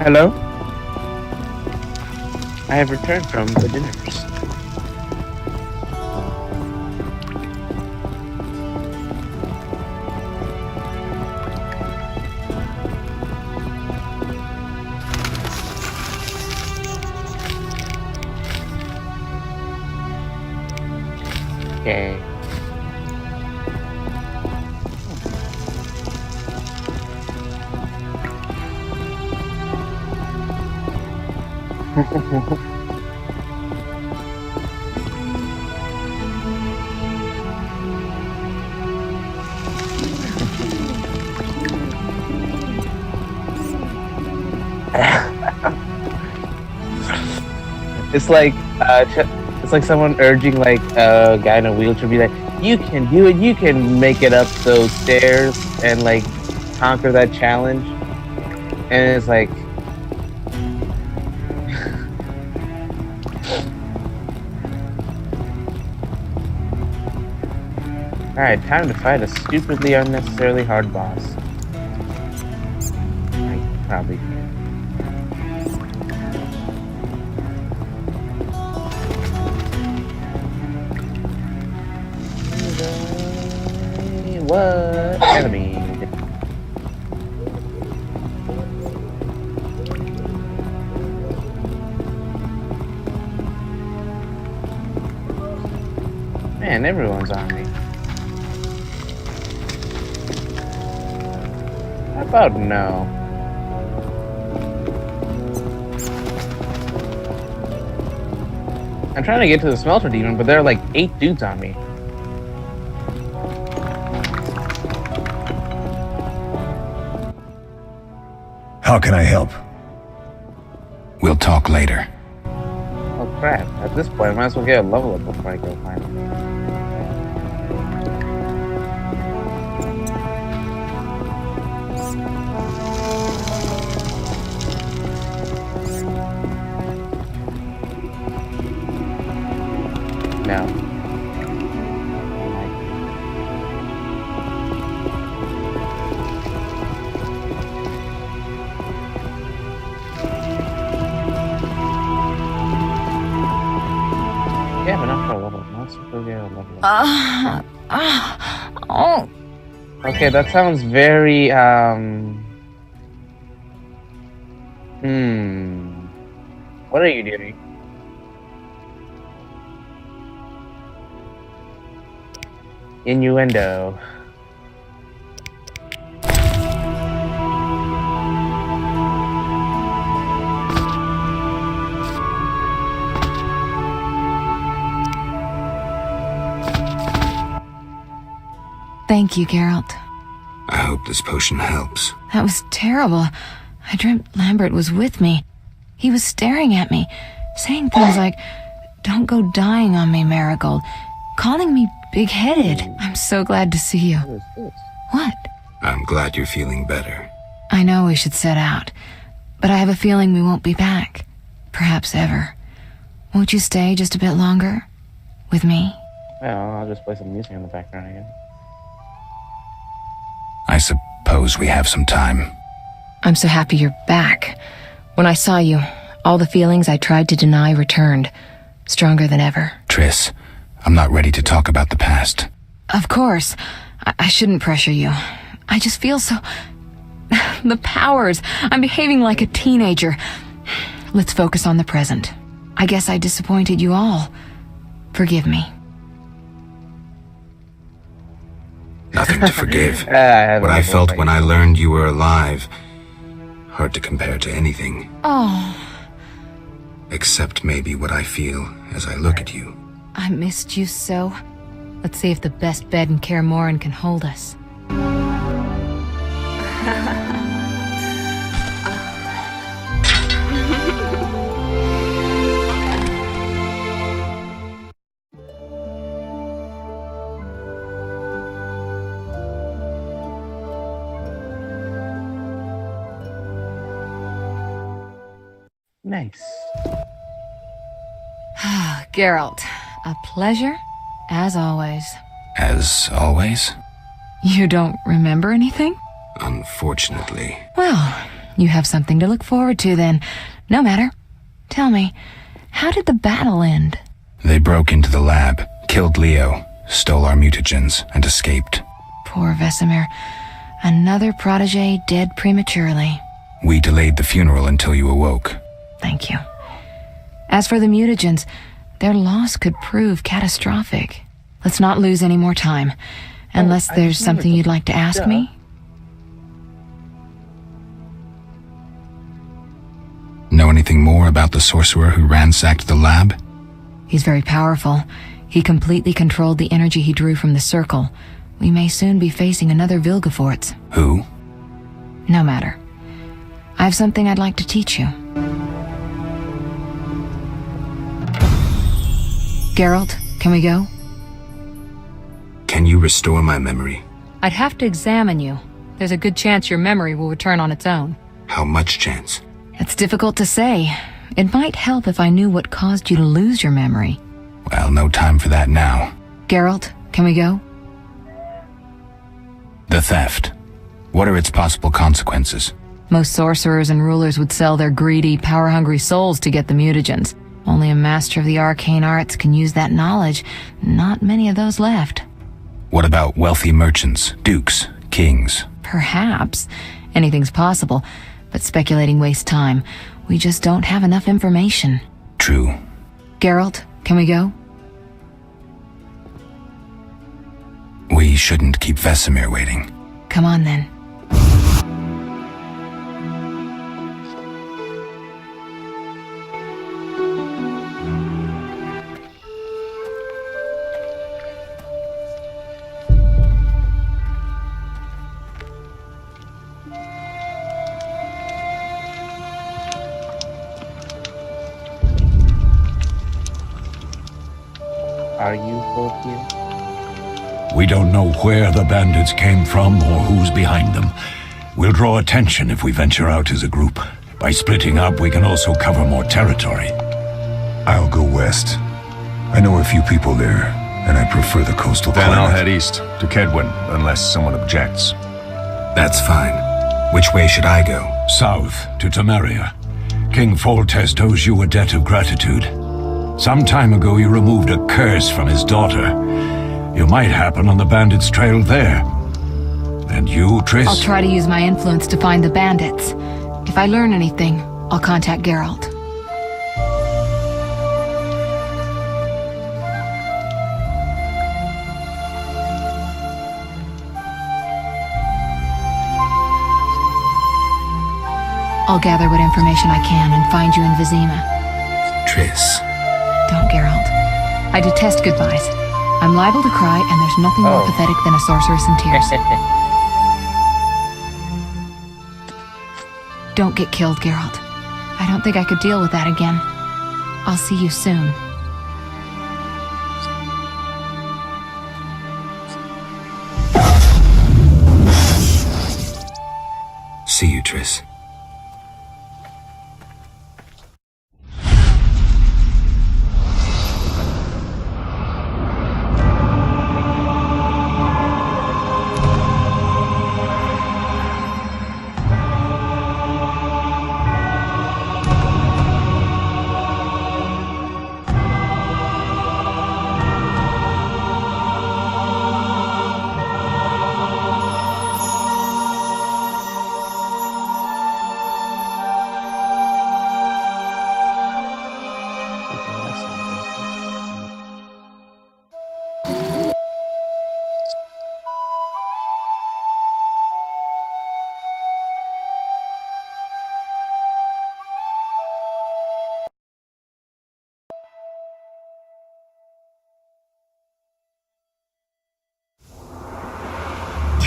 Hello? I have returned from the dinners. Okay. It's like someone urging like a guy in a wheelchair, be like, "You can do it. You can make it up those stairs and like conquer that challenge." And it's like, all right, time to fight a stupidly unnecessarily hard boss. I probably can. What enemy? Man, everyone's on me. How about no? I'm trying to get to the smelter demon, but there are like 8 dudes on me. How can I help? We'll talk later. Oh crap, at this point I might as well get a level up before I go find him. No. Yeah, but not for a level. Not supposed to get a level. Oh. Okay, that sounds very What are you doing? Innuendo. Thank you, Geralt. I hope this potion helps. That was terrible. I dreamt Lambert was with me. He was staring at me, saying things like, "Don't go dying on me, Marigold," calling me big-headed. I'm so glad to see you. What? I'm glad you're feeling better. I know we should set out, but I have a feeling we won't be back. Perhaps ever. Won't you stay just a bit longer? With me? Well, I'll just play some music in the background again. I suppose we have some time. I'm so happy you're back. When I saw you, all the feelings I tried to deny returned, stronger than ever. Triss, I'm not ready to talk about the past. Of course. I shouldn't pressure you. I just feel so... the powers. I'm behaving like a teenager. Let's focus on the present. I guess I disappointed you all. Forgive me. Nothing to forgive. I have What a I whole felt thing. when I learned you were alive, hard to compare to anything. Oh, Except maybe what I feel as I look at you. I missed you so. Let's see if the best bed in Kaer Morhen can hold us. Nice. Geralt, a pleasure, as always. As always? You don't remember anything? Unfortunately. Well, you have something to look forward to then. No matter. Tell me, how did the battle end? They broke into the lab, killed Leo, stole our mutagens, and escaped. Poor Vesemir. Another protege dead prematurely. We delayed the funeral until you awoke. Thank you. As for the mutagens, their loss could prove catastrophic. Let's not lose any more time. Unless there's something you'd like to ask me? Know anything more about the sorcerer who ransacked the lab? He's very powerful. He completely controlled the energy he drew from the circle. We may soon be facing another Vilgefortz. Who? No matter. I have something I'd like to teach you. Geralt, can we go? Can you restore my memory? I'd have to examine you. There's a good chance your memory will return on its own. How much chance? It's difficult to say. It might help if I knew what caused you to lose your memory. Well, no time for that now. Geralt, can we go? The theft. What are its possible consequences? Most sorcerers and rulers would sell their greedy, power-hungry souls to get the mutagens. Only a master of the arcane arts can use that knowledge. Not many of those left. What about wealthy merchants, dukes, kings? Perhaps. Anything's possible, but speculating wastes time. We just don't have enough information. True. Geralt, can we go? We shouldn't keep Vesemir waiting. Come on then. Are you both here? We don't know where the bandits came from or who's behind them. We'll draw attention if we venture out as a group. By splitting up, we can also cover more territory. I'll go west. I know a few people there, and I prefer the coastal Then climate. I'll head east to Kedwin, unless someone objects. That's fine. Which way should I go? South to Temeria. King Foltest owes you a debt of gratitude. Some time ago you removed a curse from his daughter. You might happen on the bandits' trail there. And you, Triss? I'll try to use my influence to find the bandits. If I learn anything, I'll contact Geralt. I'll gather what information I can and find you in Vizima. Triss. Don't, Geralt. I detest goodbyes. I'm liable to cry, and there's nothing more pathetic than a sorceress in tears. Don't get killed, Geralt. I don't think I could deal with that again. I'll see you soon. See you, Triss.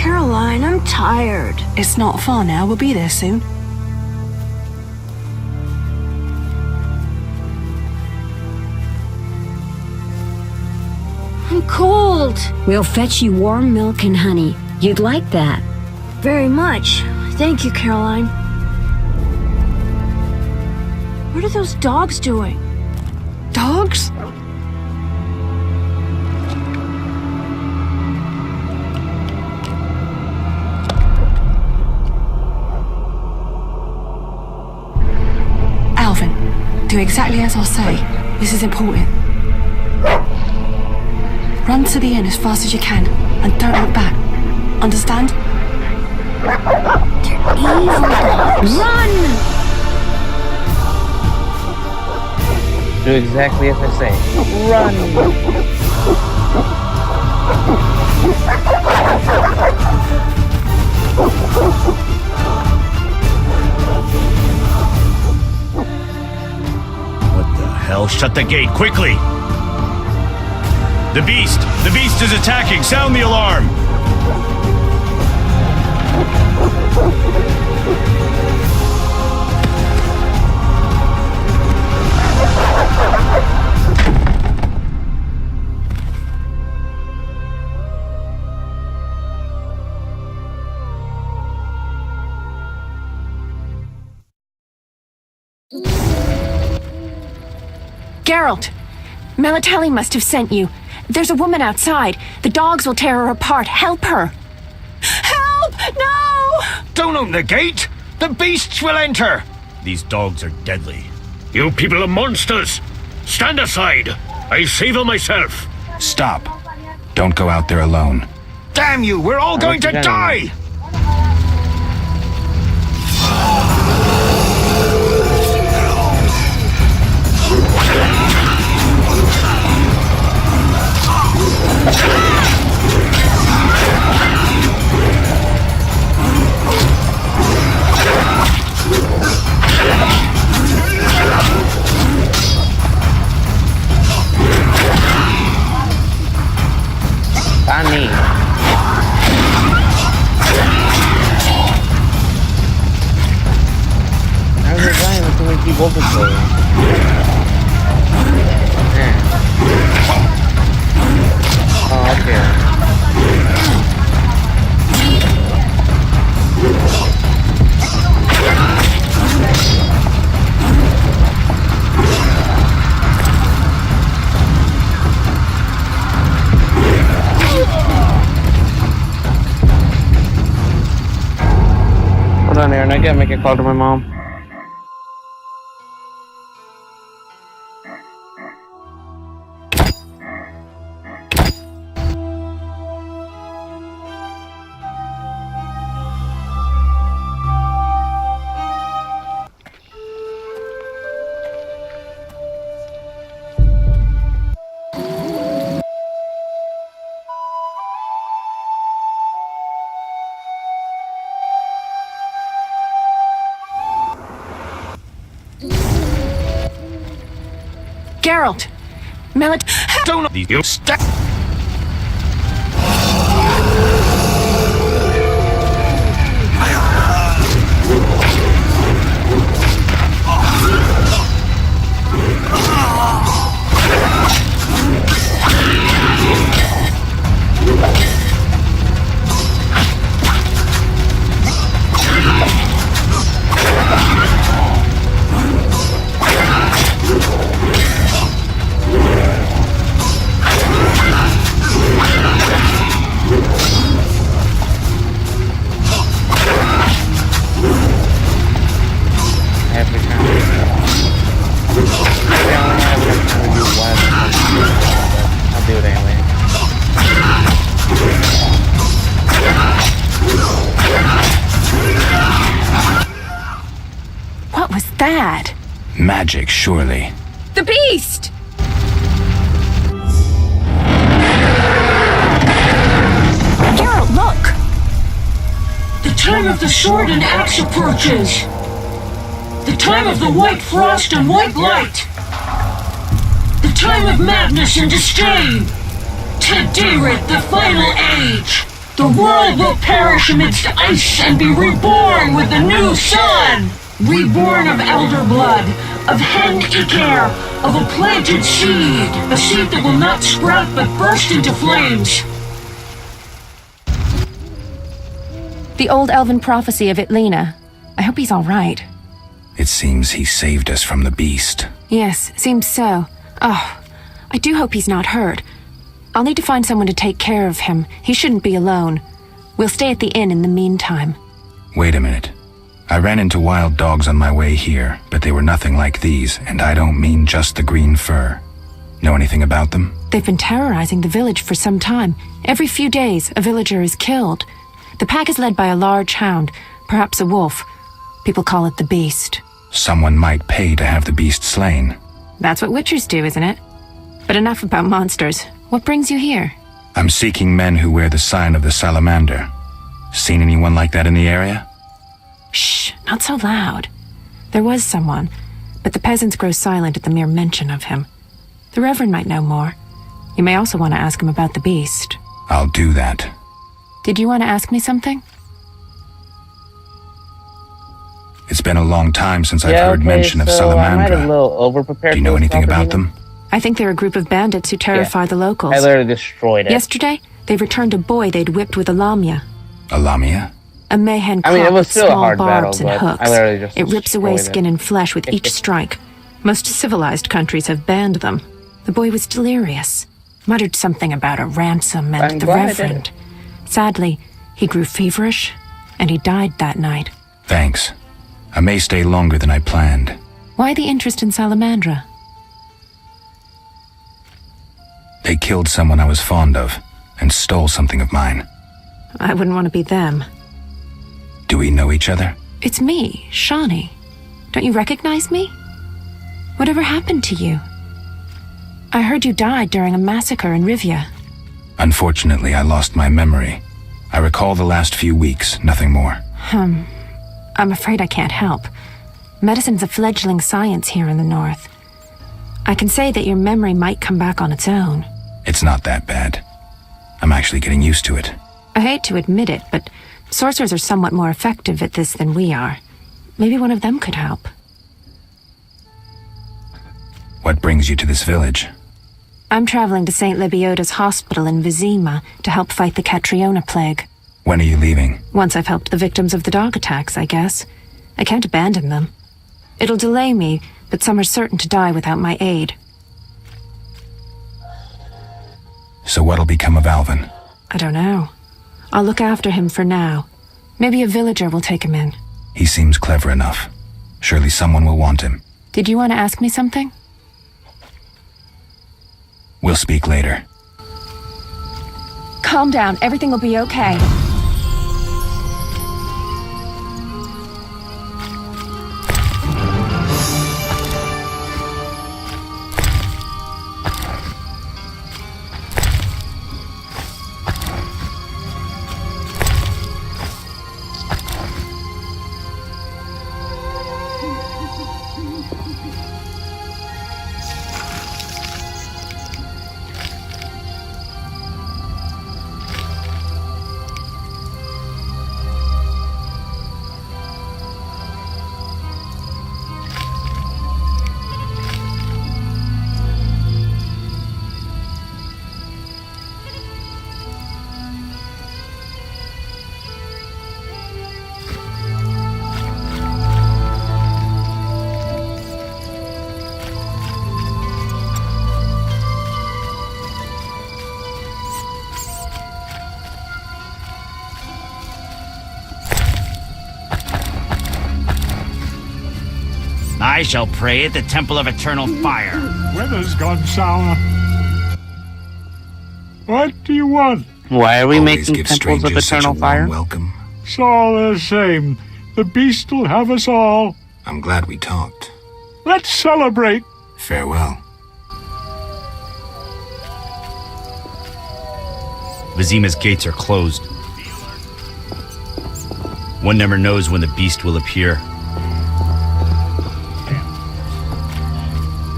Caroline, I'm tired. It's not far now. We'll be there soon. I'm cold. We'll fetch you warm milk and honey. You'd like that. Very much. Thank you, Caroline. What are those dogs doing? Dogs? Alvin, do exactly as I'll say. This is important. Run to the inn as fast as you can, and don't look back. Understand? They're evil dogs. Run! Do exactly as I say. Run! What the hell? Shut the gate, quickly! The beast! The beast is attacking! Sound the alarm! Geralt! Melatelli must have sent you. There's a woman outside. The dogs will tear her apart. Help her! Help! No! Don't open the gate! The beasts will enter! These dogs are deadly. You people are monsters! Stand aside! I save them myself! Stop. Don't go out there alone. Damn you! We're all going to die! Funny. How's it dying with so many people overflowing? Oh, okay. Hold on, Aaron. I gotta make a call to my mom. Geralt! Don't you step. What was that? Magic, surely. The beast! Geralt, look! The time of the sword and axe approaches. The time of the white frost and white light. The time of madness and disdain. Tedirat, the final age. The world will perish amidst ice and be reborn with the new sun! Reborn of elder blood, of hen Iker, of a planted seed, a seed that will not sprout but burst into flames. The old elven prophecy of Itlena. I hope he's all right. It seems he saved us from the beast. Yes, seems so. Oh, I do hope he's not hurt. I'll need to find someone to take care of him. He shouldn't be alone. We'll stay at the inn in the meantime. Wait a minute. I ran into wild dogs on my way here, but they were nothing like these, and I don't mean just the green fur. Know anything about them? They've been terrorizing the village for some time. Every few days, a villager is killed. The pack is led by a large hound, perhaps a wolf. People call it the Beast. Someone might pay to have the beast slain. That's what witchers do, isn't it? But enough about monsters. What brings you here? I'm seeking men who wear the sign of the salamander. Seen anyone like that in the area? Shh, not so loud. There was someone, but the peasants grow silent at the mere mention of him. The Reverend might know more. You may also want to ask him about the beast. I'll do that. Did you want to ask me something? It's been a long time since I've heard mention of I might have salamandra. a little overprepared. Do you know anything about them? I think they're a group of bandits who terrify the locals. I literally destroyed it. Yesterday, they returned a boy they'd whipped with a lamia. A lamia? A mayhen I mean, it claw was with still a small hard barbs battle, and but hooks. I literally just It rips away destroyed skin it. and flesh with each strike. Most civilized countries have banned them. The boy was delirious, muttered something about a ransom and I'm the glad I did Reverend. Sadly, he grew feverish, and he died that night. Thanks. I may stay longer than I planned. Why the interest in Salamandra? They killed someone I was fond of, and stole something of mine. I wouldn't want to be them. Do we know each other? It's me, Shawnee. Don't you recognize me? Whatever happened to you? I heard you died during a massacre in Rivia. Unfortunately, I lost my memory. I recall the last few weeks, nothing more. I'm afraid I can't help. Medicine's a fledgling science here in the north. I can say that your memory might come back on its own. It's not that bad. I'm actually getting used to it. I hate to admit it, but sorcerers are somewhat more effective at this than we are. Maybe one of them could help. What brings you to this village? I'm traveling to St. Lebioda's hospital in Vizima to help fight the Catriona plague. When are you leaving? Once I've helped the victims of the dog attacks, I guess. I can't abandon them. It'll delay me, but some are certain to die without my aid. So what'll become of Alvin? I don't know. I'll look after him for now. Maybe a villager will take him in. He seems clever enough. Surely someone will want him. Did you want to ask me something? We'll speak later. Calm down. Everything will be okay. I shall pray at the Temple of Eternal Fire. Weather's gone sour. What do you want? Why are we Always making give temples of strangers such a eternal warm fire? welcome. It's all the same. The beast will have us all. I'm glad we talked. Let's celebrate. Farewell. Vizima's gates are closed. One never knows when the beast will appear.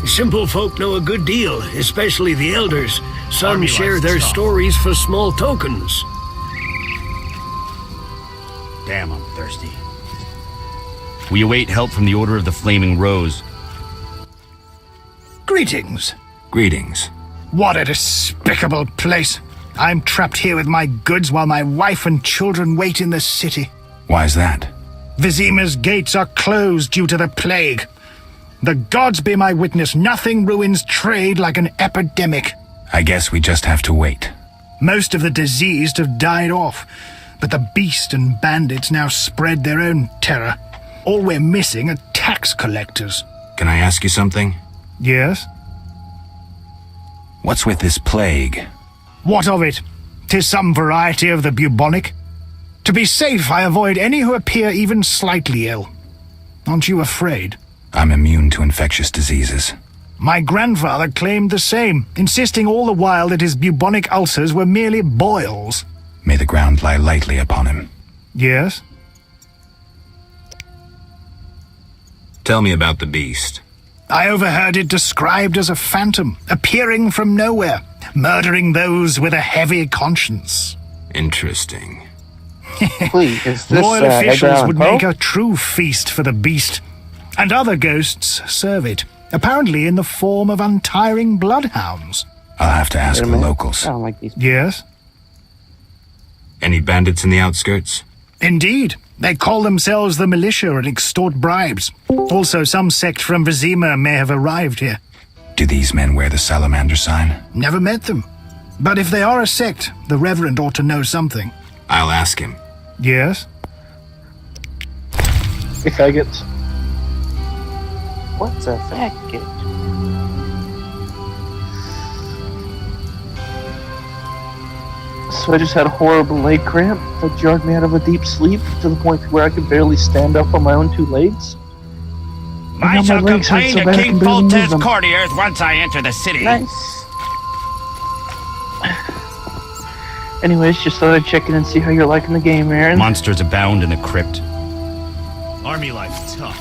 Simple folk know a good deal, especially the elders. Some share their stories for small tokens. Damn, I'm thirsty. We await help from the Order of the Flaming Rose. Greetings. Greetings. What a despicable place. I'm trapped here with my goods while my wife and children wait in the city. Why's that? Vizima's gates are closed due to the plague. The gods be my witness, nothing ruins trade like an epidemic. I guess we just have to wait. Most of the diseased have died off, but the beast and bandits now spread their own terror. All we're missing are tax collectors. Can I ask you something? Yes? What's with this plague? What of it? 'Tis some variety of the bubonic. To be safe, I avoid any who appear even slightly ill. Aren't you afraid? I'm immune to infectious diseases. My grandfather claimed the same, insisting all the while that his bubonic ulcers were merely boils. May the ground lie lightly upon him. Yes? Tell me about the beast. I overheard it described as a phantom, appearing from nowhere, murdering those with a heavy conscience. Interesting. Please, is this Royal officials would make Poe? a true feast for the beast, and other ghosts serve it, apparently in the form of untiring bloodhounds. I'll have to ask the locals. I don't like these. Yes? Any bandits in the outskirts? Indeed. They call themselves the militia and extort bribes. Also, some sect from Vizima may have arrived here. Do these men wear the salamander sign? Never met them. But if they are a sect, the Reverend ought to know something. I'll ask him. Yes? The faggots. What's a faggot? So I just had a horrible leg cramp that jarred me out of a deep sleep to the point where I could barely stand up on my own two legs. I shall legs hurt complain so to bad I King can barely move Foltest's them. courtiers once I enter the city. Nice. Anyways, just thought I'd check in and see how you're liking the game, Aaron. Monsters abound in the crypt. Army life's tough.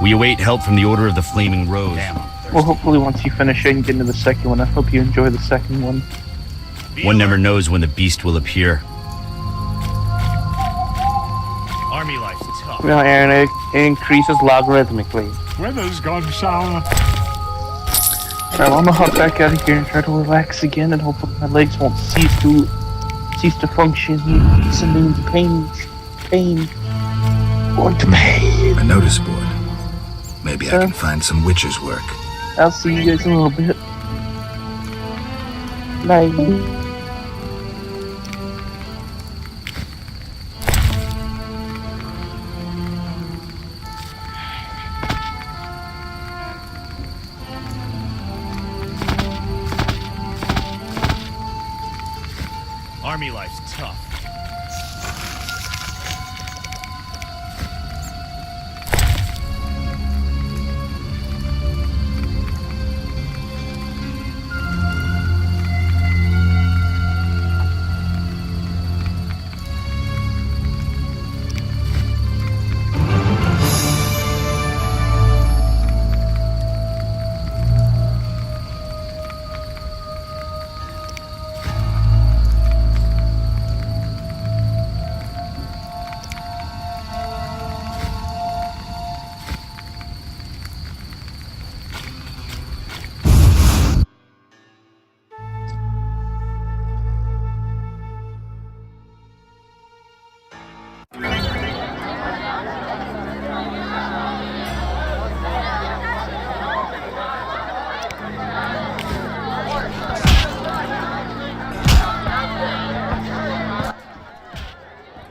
We await help from the Order of the Flaming Rose. Damn, I'm thirsty. Well, hopefully once you finish it and get into the second one, I hope you enjoy the second one. One never knows when the beast will appear. Army life's tough. Well, Aaron, it increases logarithmically. Weather's gone sour. Well, I'm gonna hop back out of here and try to relax again, and hopefully my legs won't cease to function. Sending pain, going to pain. A notice board. Maybe I can find some witcher's work. I'll see you guys in a little bit. Bye. Army life's tough.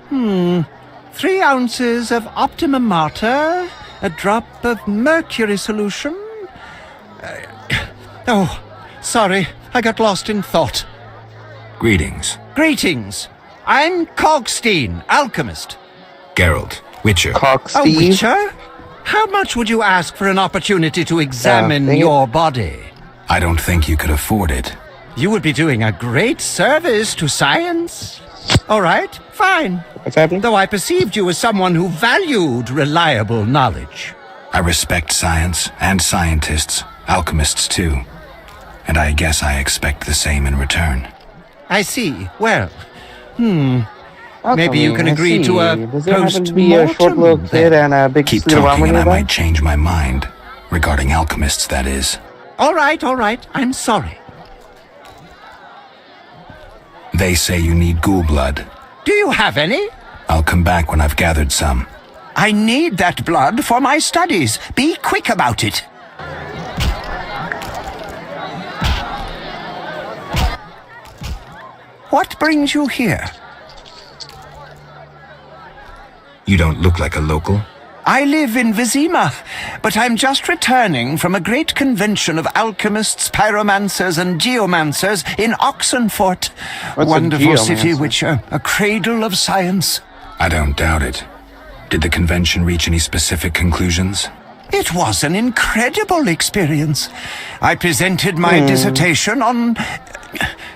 Hmm. 3 ounces of optimum mater, a drop of mercury solution. Oh, sorry, I got lost in thought. Greetings. Greetings. I'm Cogstein, alchemist. Geralt, witcher. A witcher? How much would you ask for an opportunity to examine your body? I don't think you could afford it. You would be doing a great service to science. All right, fine. What's happening? Though I perceived you as someone who valued reliable knowledge. I respect science and scientists, alchemists too. And I guess I expect the same in return. I see. Well, Maybe you can agree to a Does there happen to be a short little post-mortem kid and a big Keep suit of armor talking and I nearby? might change my mind. Regarding alchemists, that is. All right. I'm sorry. They say you need ghoul blood. Do you have any? I'll come back when I've gathered some. I need that blood for my studies. Be quick about it. What brings you here? You don't look like a local. I live in Vizima, but I'm just returning from a great convention of alchemists, pyromancers, and geomancers in Oxenfurt. What's a Wonderful city, geomancer? Witcher. A cradle of science. I don't doubt it. Did the convention reach any specific conclusions? It was an incredible experience. I presented my dissertation on...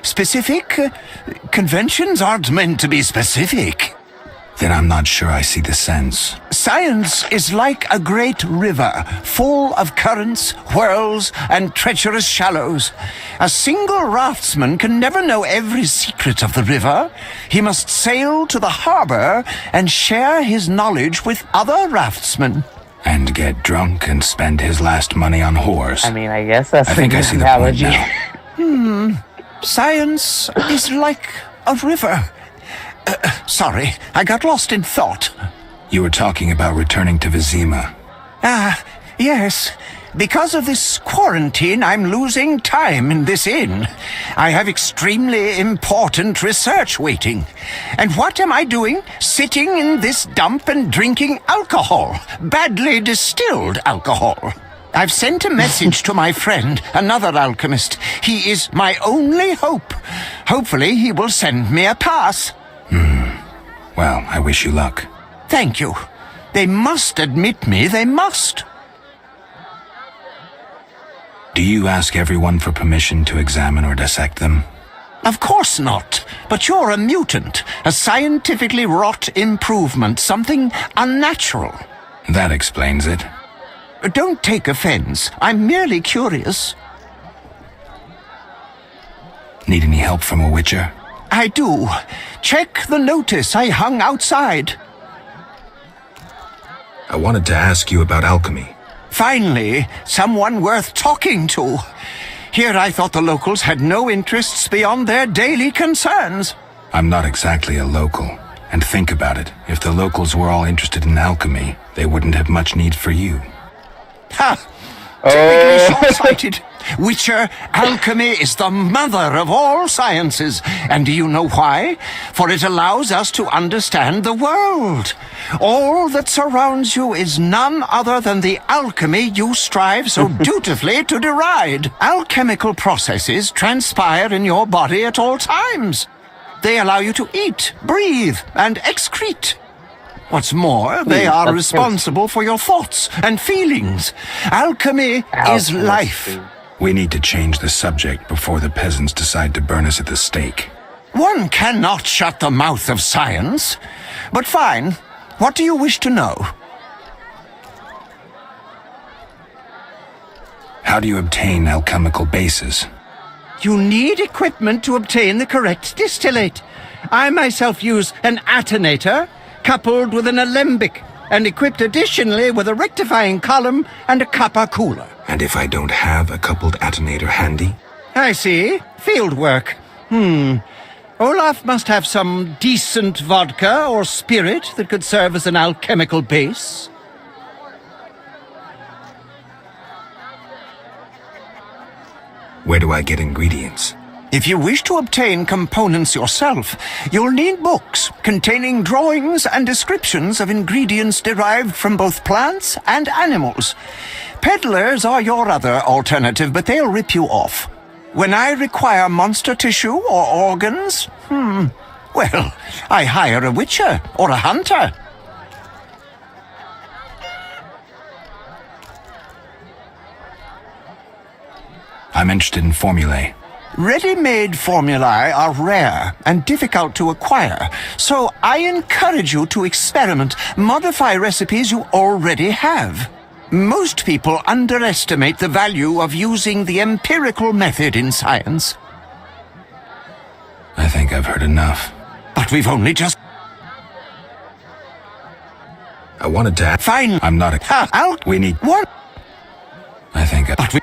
specific? Conventions aren't meant to be specific. Then I'm not sure I see the sense. Science is like a great river, full of currents, whirls, and treacherous shallows. A single raftsman can never know every secret of the river. He must sail to the harbor and share his knowledge with other raftsmen. And get drunk and spend his last money on whores. I mean, I guess that's I a think I good see the point analogy. now. Science is like a river. Sorry, I got lost in thought. You were talking about returning to Vizima. Yes. Because of this quarantine, I'm losing time in this inn. I have extremely important research waiting. And what am I doing? Sitting in this dump and drinking alcohol. Badly distilled alcohol. I've sent a message to my friend, another alchemist. He is my only hope. Hopefully he will send me a pass. Well, I wish you luck. Thank you. They must admit me, they must. Do you ask everyone for permission to examine or dissect them? Of course not. But you're a mutant, a scientifically wrought improvement, something unnatural. That explains it. Don't take offense. I'm merely curious. Need any help from a witcher? I do. Check the notice I hung outside. I wanted to ask you about alchemy. Finally, someone worth talking to. Here I thought the locals had no interests beyond their daily concerns. I'm not exactly a local. And think about it. If the locals were all interested in alchemy, they wouldn't have much need for you. Ha! Typically short-sighted. Witcher, alchemy is the mother of all sciences. And do you know why? For it allows us to understand the world. All that surrounds you is none other than the alchemy you strive so dutifully to deride. Alchemical processes transpire in your body at all times. They allow you to eat, breathe, and excrete. What's more, they are responsible for your thoughts and feelings. Alchemy is life. We need to change the subject before the peasants decide to burn us at the stake. One cannot shut the mouth of science. But fine. What do you wish to know? How do you obtain alchemical bases? You need equipment to obtain the correct distillate. I myself use an attenator, coupled with an alembic, and equipped additionally with a rectifying column and a copper cooler. And if I don't have a coupled attenator handy? I see. Field work. Olaf must have some decent vodka or spirit that could serve as an alchemical base. Where do I get ingredients? If you wish to obtain components yourself, you'll need books containing drawings and descriptions of ingredients derived from both plants and animals. Peddlers are your other alternative, but they'll rip you off. When I require monster tissue or organs, well, I hire a witcher or a hunter. I'm interested in formulae. Ready-made formulae are rare and difficult to acquire, so I encourage you to experiment, modify recipes you already have. Most people underestimate the value of using the empirical method in science. I think I've heard enough. But we've only just... I wanted to... Fine. I'm not a... I'll... We need... What? I think... But we...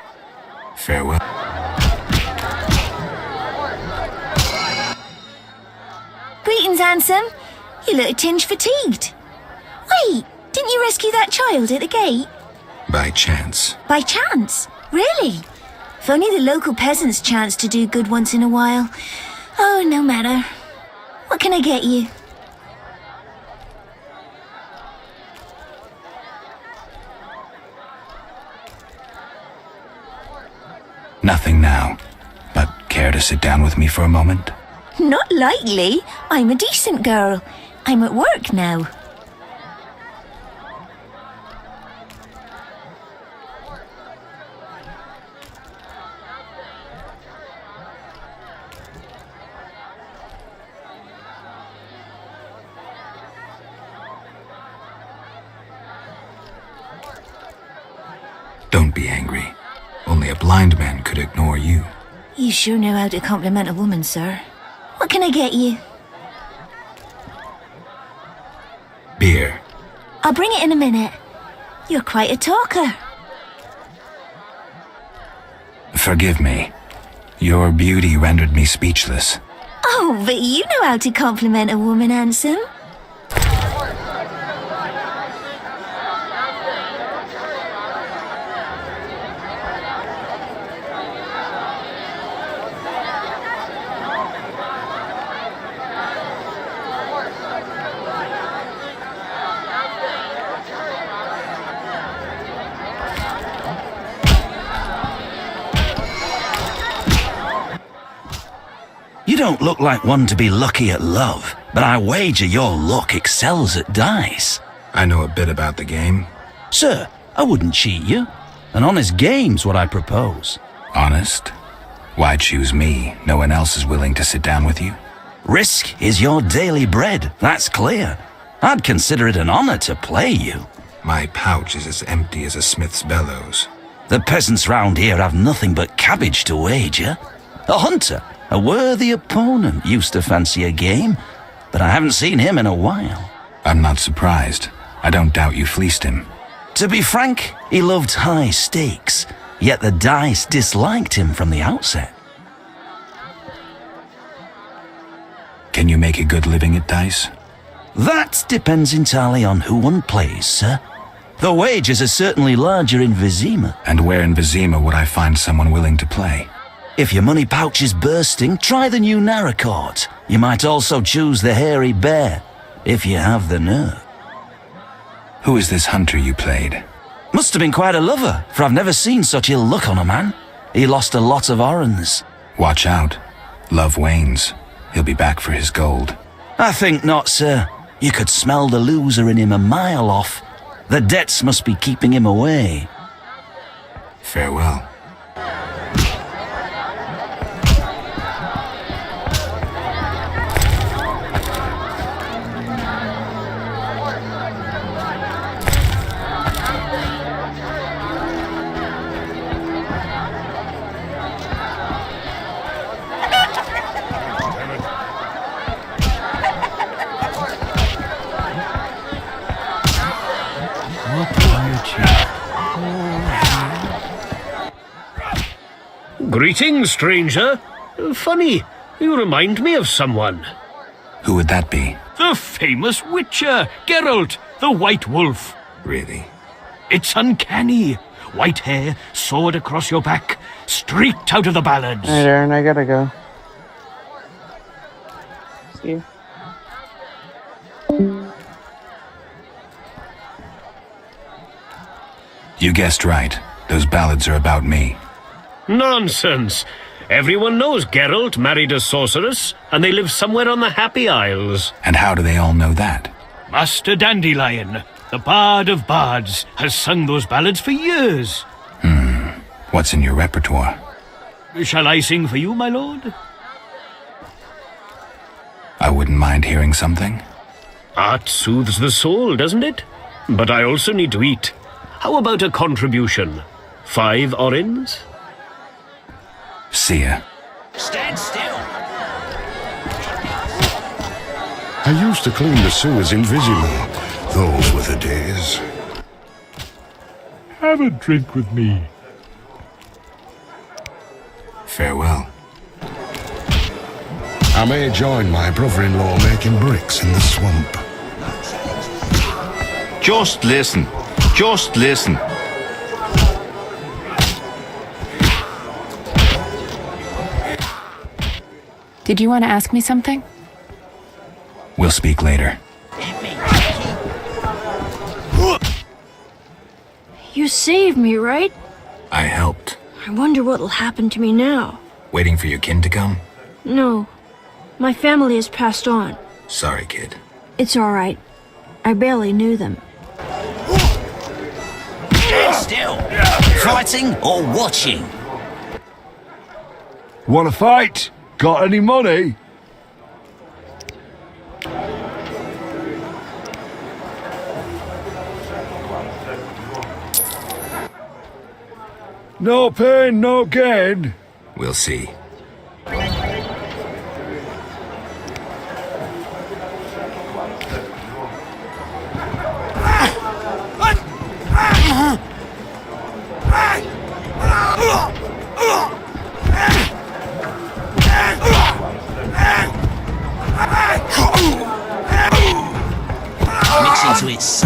Farewell. Greetings, handsome. You look a tinge fatigued. Wait, didn't you rescue that child at the gate? By chance. By chance? Really? If only the local peasants chance to do good once in a while. Oh, no matter. What can I get you? Nothing now. But care to sit down with me for a moment? Not likely. I'm a decent girl. I'm at work now. Don't be angry. Only a blind man could ignore you. You sure know how to compliment a woman, sir. What can I get you? Beer. I'll bring it in a minute. You're quite a talker. Forgive me. Your beauty rendered me speechless. Oh, but you know how to compliment a woman, handsome. You don't look like one to be lucky at love, but I wager your luck excels at dice. I know a bit about the game. Sir, I wouldn't cheat you. An honest game's what I propose. Honest? Why choose me? No one else is willing to sit down with you? Risk is your daily bread, that's clear. I'd consider it an honor to play you. My pouch is as empty as a smith's bellows. The peasants round here have nothing but cabbage to wager. A hunter, a worthy opponent, used to fancy a game, but I haven't seen him in a while. I'm not surprised. I don't doubt you fleeced him. To be frank, he loved high stakes, yet the dice disliked him from the outset. Can you make a good living at dice? That depends entirely on who one plays, sir. The wages are certainly larger in Vizima. And where in Vizima would I find someone willing to play? If your money pouch is bursting, try the new Narracourt. You might also choose the Hairy Bear, if you have the nerve. Who is this hunter you played? Must have been quite a lover, for I've never seen such ill luck on a man. He lost a lot of orans. Watch out. Love wanes. He'll be back for his gold. I think not, sir. You could smell the loser in him a mile off. The debts must be keeping him away. Farewell. Greetings, stranger. Funny, you remind me of someone. Who would that be? The famous Witcher, Geralt, the White Wolf. Really? It's uncanny. White hair, sword across your back, straight out of the ballads. Hey, Aaron, I gotta go. See you. You guessed right. Those ballads are about me. Nonsense. Everyone knows Geralt married a sorceress, and they live somewhere on the Happy Isles. And how do they all know that? Master Dandelion, the bard of bards, has sung those ballads for years. What's in your repertoire? Shall I sing for you, my lord? I wouldn't mind hearing something. Art soothes the soul, doesn't it? But I also need to eat. How about a contribution? 5 orens? See ya. Stand still. I used to clean the sewers invisible. Those were the days. Have a drink with me. Farewell. I may join my brother-in-law making bricks in the swamp. Just listen. Just listen. Did you want to ask me something? We'll speak later. You saved me, right? I helped. I wonder what'll happen to me now. Waiting for your kin to come? No. My family has passed on. Sorry, kid. It's alright. I barely knew them. Stand still. Fighting or watching? Want to fight? Got any money? No pain, no gain. We'll see. Mix into its.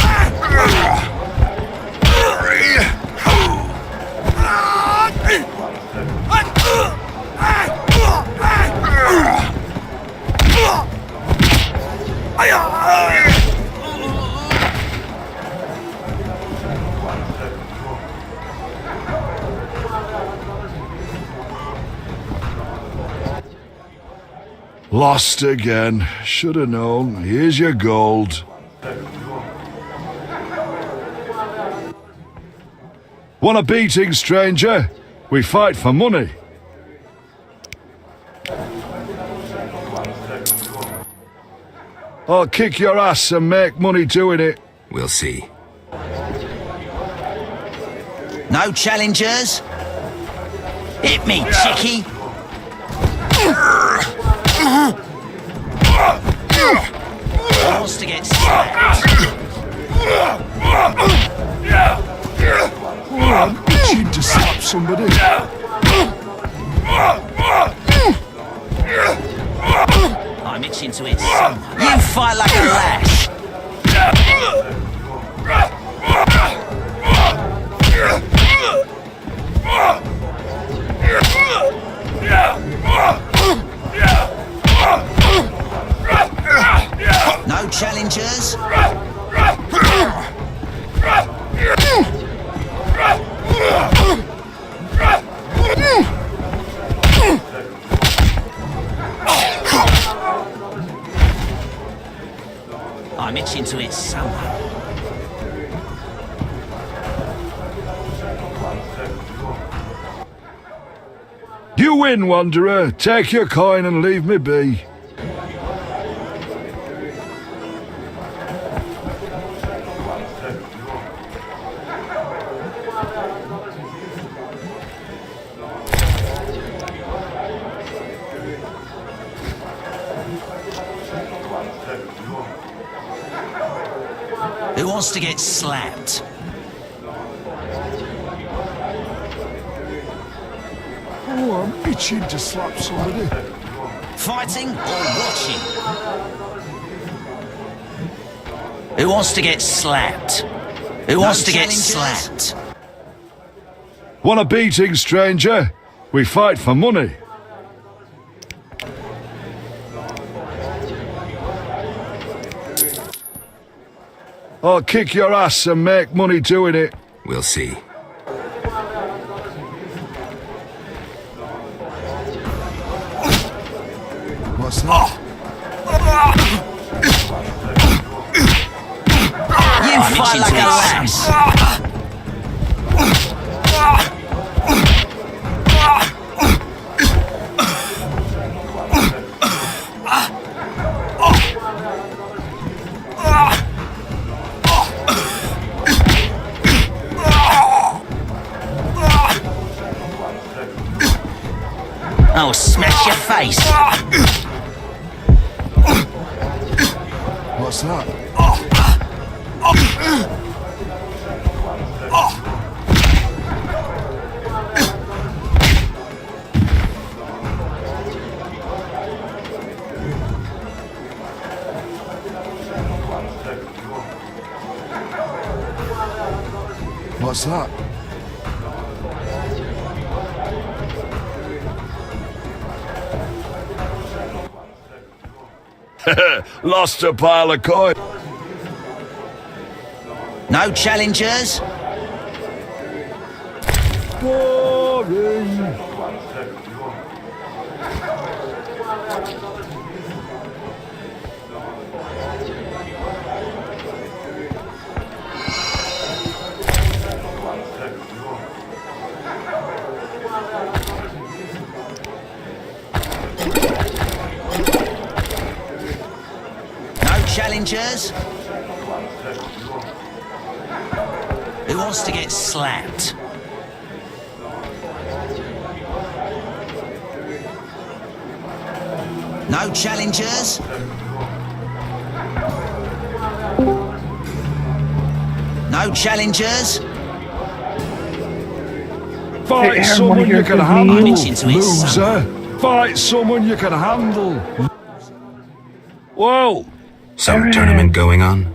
Lost again. Should have known. Here's your gold. Want a beating, stranger? We fight for money. I'll kick your ass and make money doing it. We'll see. No challengers? Hit me, chickie. Wants to get slapped. Oh, I'm itching to slap somebody. I'm itching to hit someone. You fight like a lash. No challengers? I'm itching to hit someone. You win, Wanderer. Take your coin and leave me be. Who wants to get slapped? Oh, I'm itching to slap somebody. Fighting or watching? Who wants to get slapped? Who wants to get slapped? Want a beating, stranger? We fight for money. I'll kick your ass and make money doing it. We'll see. What's that? You fight like a lass. I'll smash your face. What's that? What's that? Lost a pile of coin. No challengers? Boring. Challengers? Who wants to get slapped? No challengers? No challengers? Fight someone you can handle, loser. Fight someone you can handle. Whoa! Some tournament going on?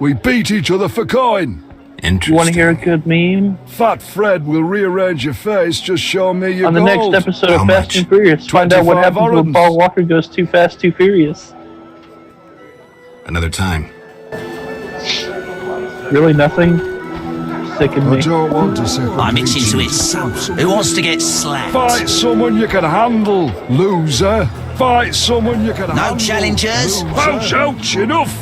We beat each other for coin. Interesting. You want to hear a good meme? Fat Fred will rearrange your face, just show me your On the gold. next episode of Fast and Furious, find out what happens when Paul Walker goes too fast, too furious. Another time. Really nothing? Sicken me. I don't want to sicken I'm itching to it. Who wants to get slapped? Fight someone you can handle, loser. Fight someone you can handle. No challengers? Ouch, ouch, enough.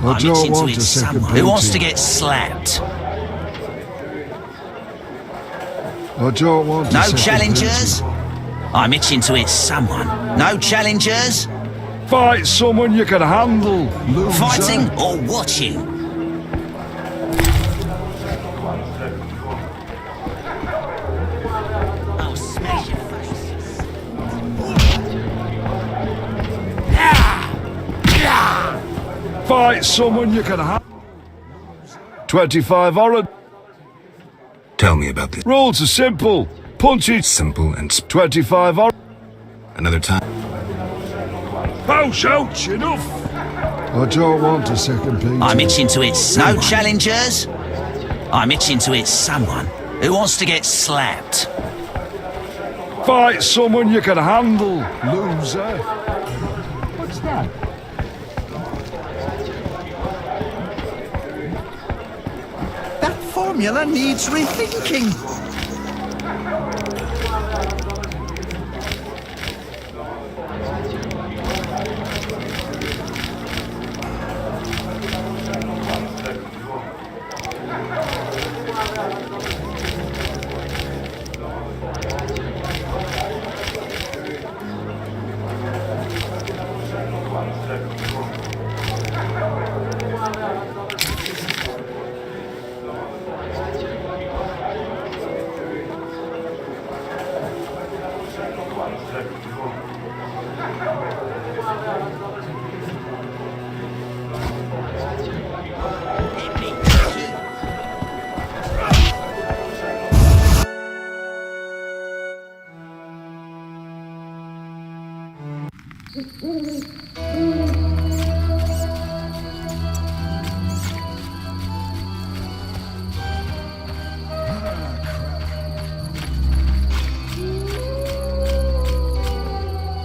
I I'm don't itching want to to it. sicken Who wants to get slapped? I don't want to No sicken challengers? I'm itching to hit someone. No challengers? Fight someone you can handle, loser. Fighting or watching? I'll smash your face. Fight someone you can handle. 25 orange. Tell me about this. Rules are simple. Punch it. Simple and 25 orange. Another time. Ouch, ouch, enough. I don't want a second piece. I'm itching to hit someone. No challengers? I'm itching to hit someone. Who wants to get slapped? Fight someone you can handle, loser. What's that? That formula needs rethinking.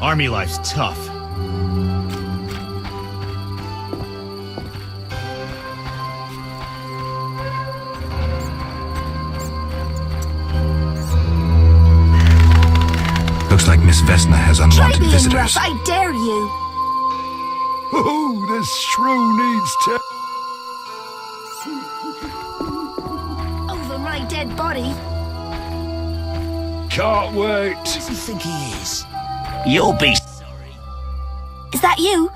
Army life's tough. Looks like Miss Vesna has Try unwanted being visitors. rough, I dare you. Oh, this shrew needs to. Over my dead body. Can't wait. Who does he think he is? You'll be... Is that you?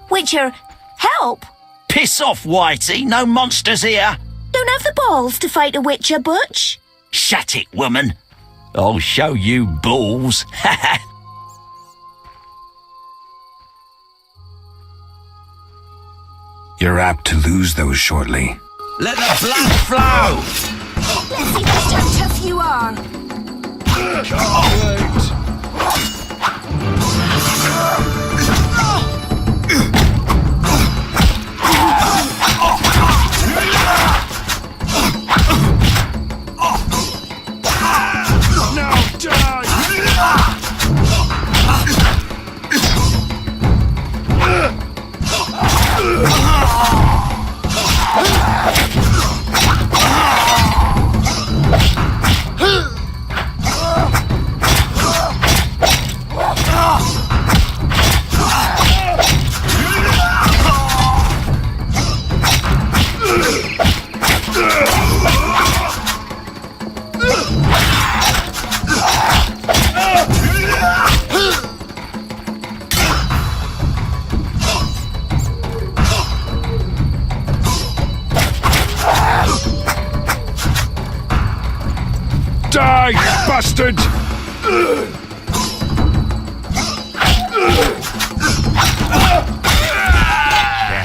Witcher, help! Piss off, Whitey. No monsters here. Don't have the balls to fight a Witcher, Butch. Shut it, woman. I'll show you balls. You're apt to lose those shortly. Let the blood flow! Let's see just how tough you are. Now die! Die, bastard! Damn,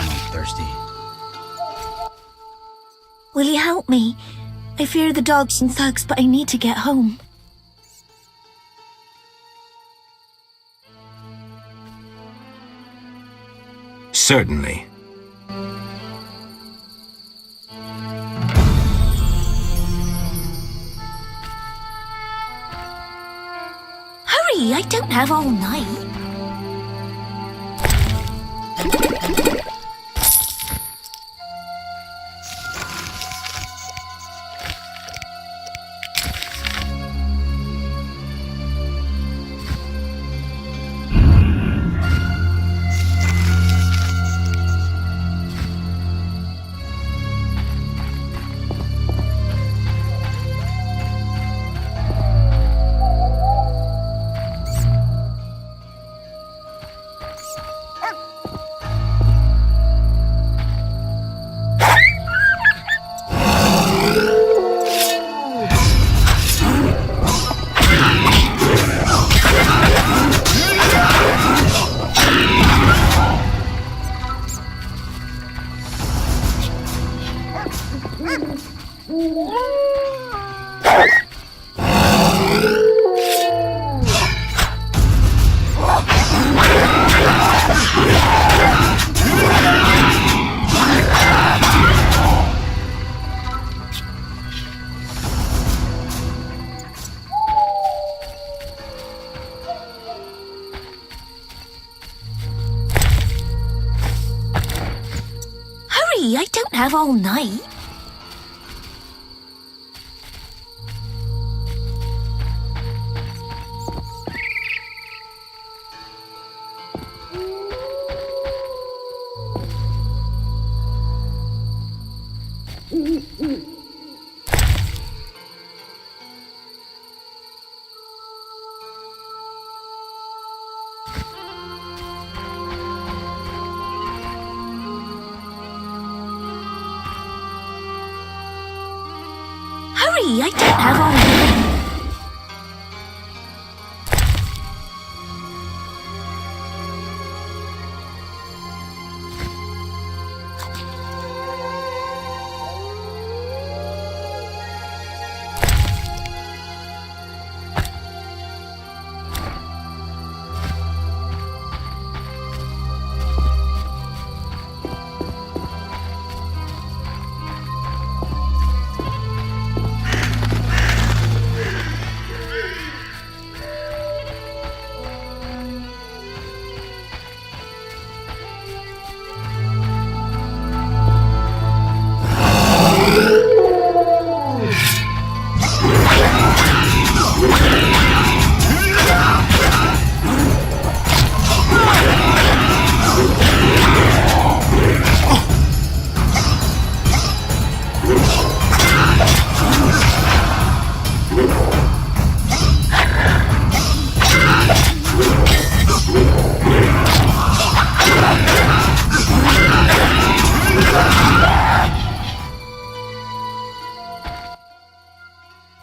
I'm thirsty. Will you help me? I fear the dogs and thugs, but I need to get home. Certainly. Hurry, I don't have all night. Hurry, I don't have all night. Hurry, I don't have all night.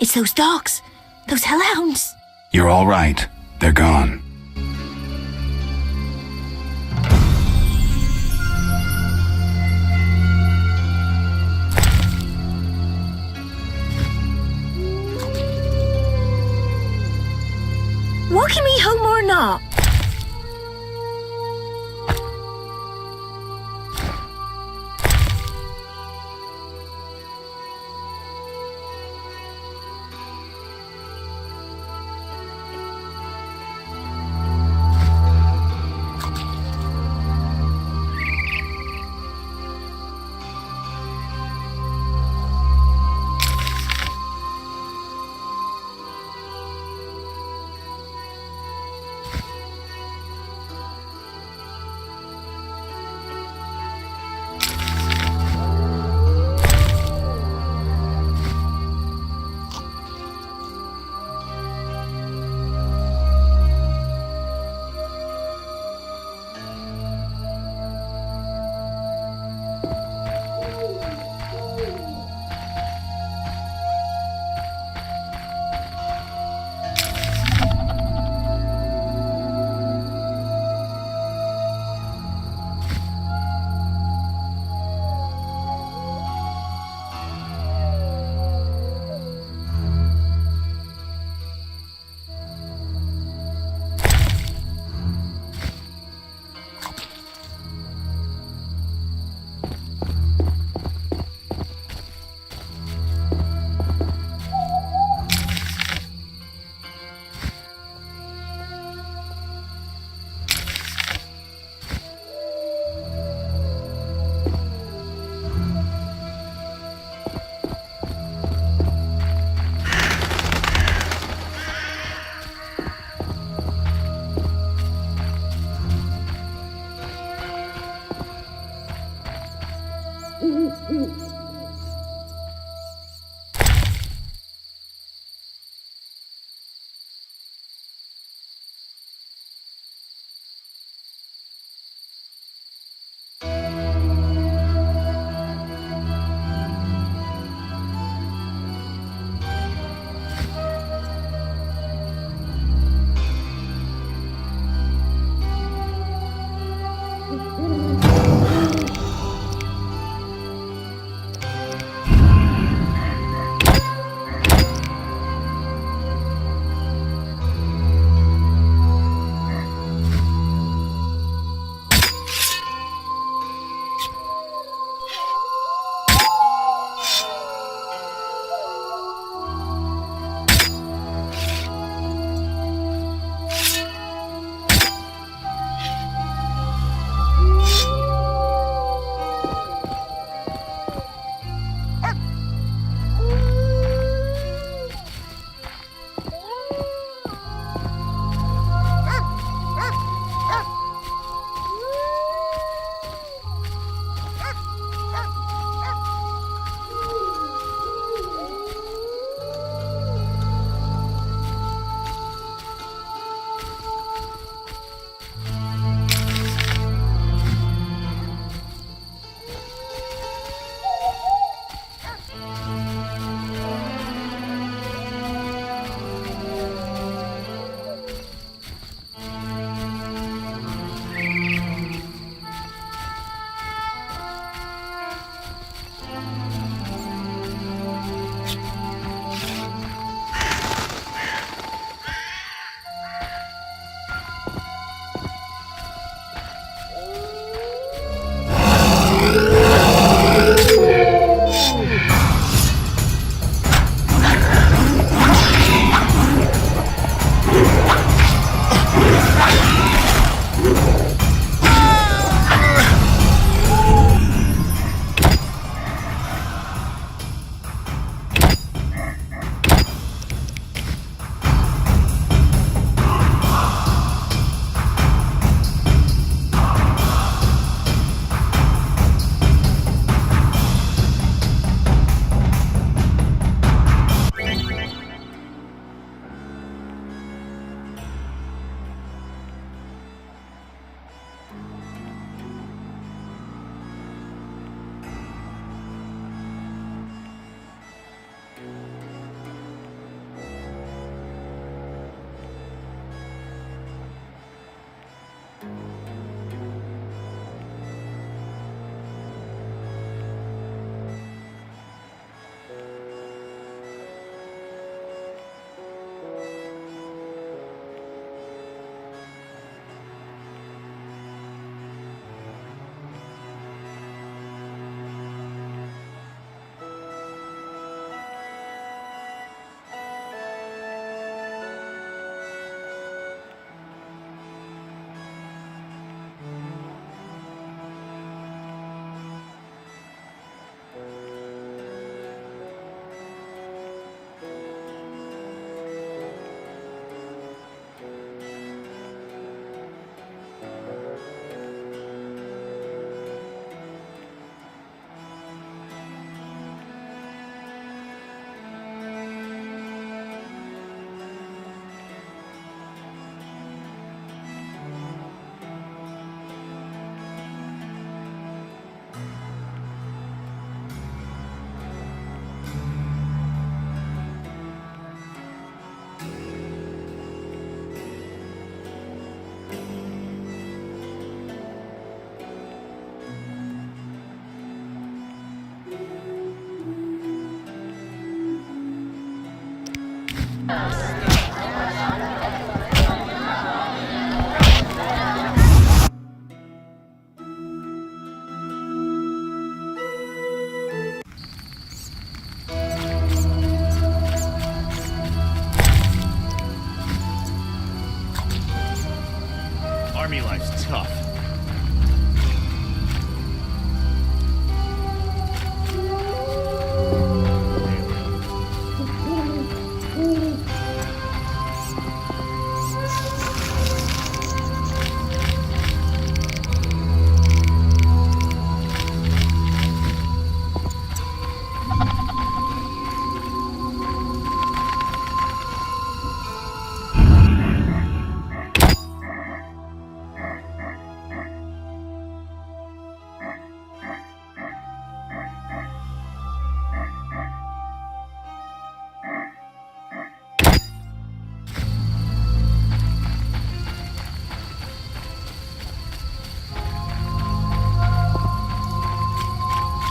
It's those dogs. Those hellhounds. You're all right. They're gone. not? Army life's tough.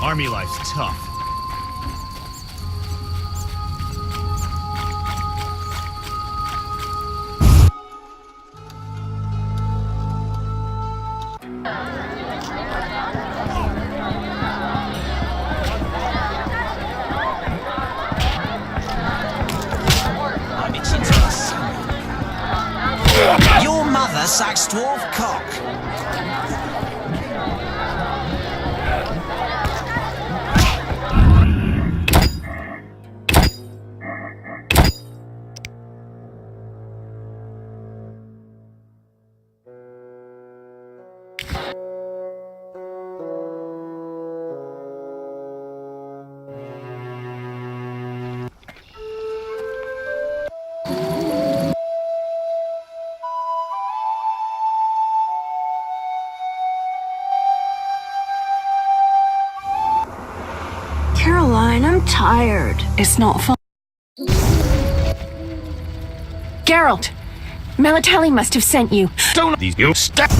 Army life's tough. Your mother sucks dwarf cock. Caroline, I'm tired. It's not fun. Geralt! Melatelli must have sent you. Don't these you step.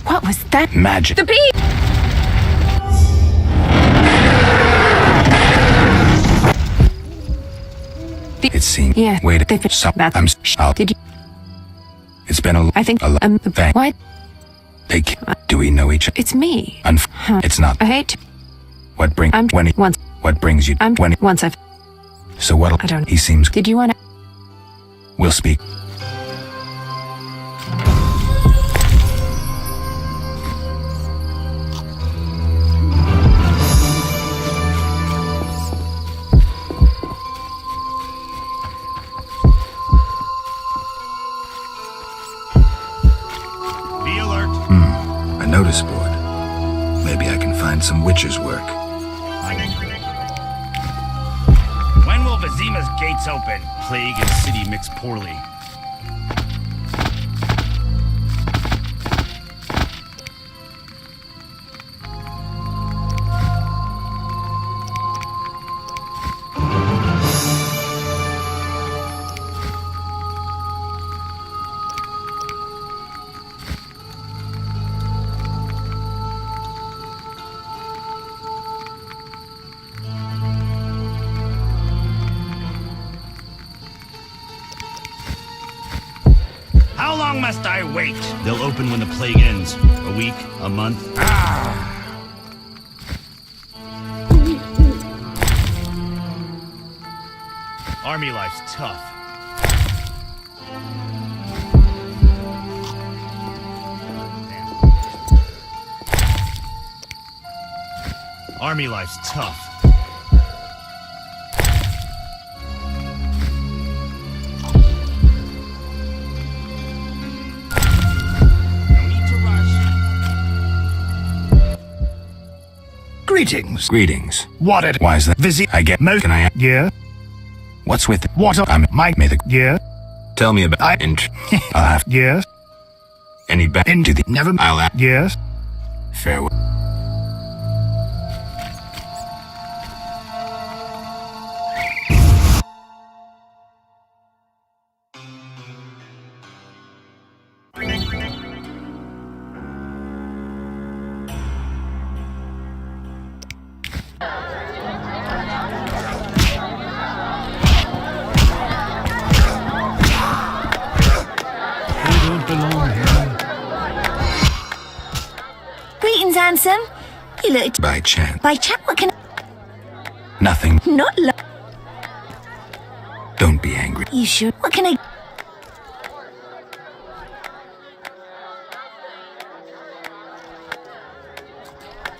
What was that? Magic. The bee! It seems. Yeah. Wait. They've been So, that. I'm. I'll, Did you? It's been a. I think. A The thing. what? They. Do we know each other? It's me. It's not. I hate to. What brings. I'm When. once. What brings you. I'm When. once I've. So what? I don't. He seems. Did you want to? We'll speak. Be alert. A notice board. Maybe I can find some witcher's work. When will Vizima's gates open? Plague and city mix poorly. How long must I wait? They'll open when the plague ends. A week, a month. Army life's tough. Army life's tough. No need to rush. Greetings. Greetings. What a... Why is that? Visit... I get... Most... Can I... Yeah? What's with it? What a... I'm... My... May the... Yeah? Tell me about... I'll have... Yes? Any back... Into the... Never... I'll... Yes? Farewell. Greetings, handsome. You look... By chance. By chance, what can... Nothing. Not lo... Don't be angry. You sure? What can I...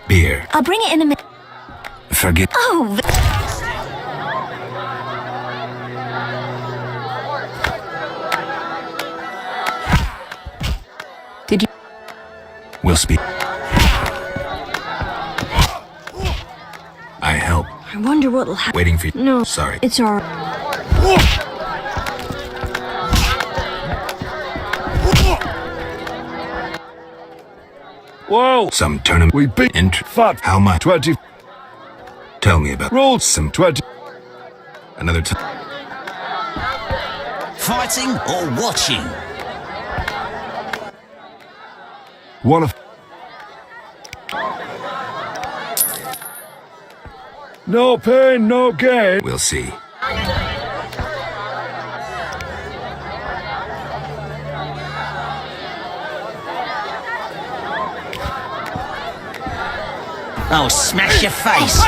Beer. I'll bring it in a minute. Forget... Oh... Did you... We'll speak. I help. I wonder what'll happen. Waiting for you. No. Sorry. It's alright. Whoa! Some tournament. We beat... Fuck. How much? 20... Tell me about... Rules. Some... 20... Another time. Fighting or watching? One of... No pain, no gain. We'll see. I'll smash your face.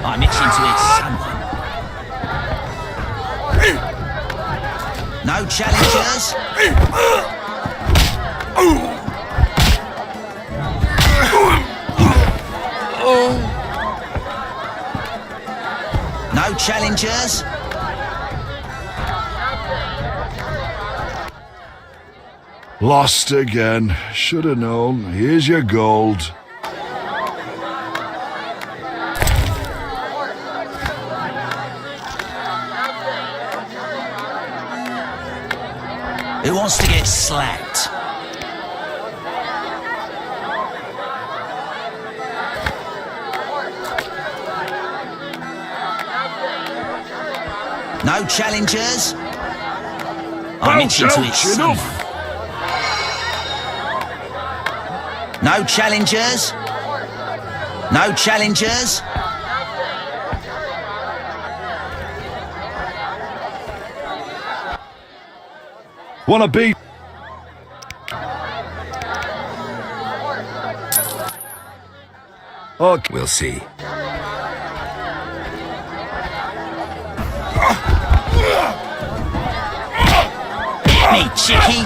I'm itching to hit someone. No challengers. No challengers. Lost again. Should have known. Here's your gold. Who wants to get slapped? No challengers. I'm itching to hit someone. No challengers. No challengers. Wanna beat? Okay. We'll see. Me, chickie.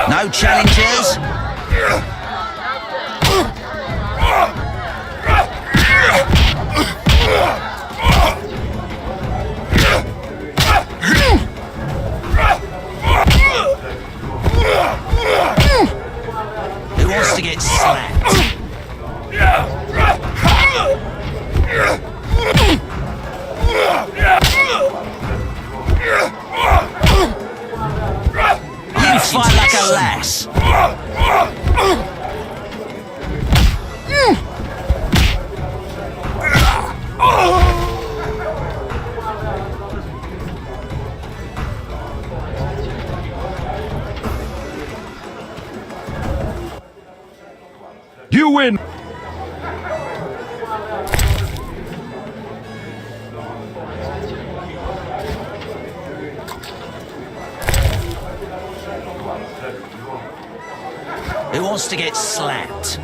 No challengers. Who wants to get slapped? You fight like a lass. You win! Who wants to get slapped?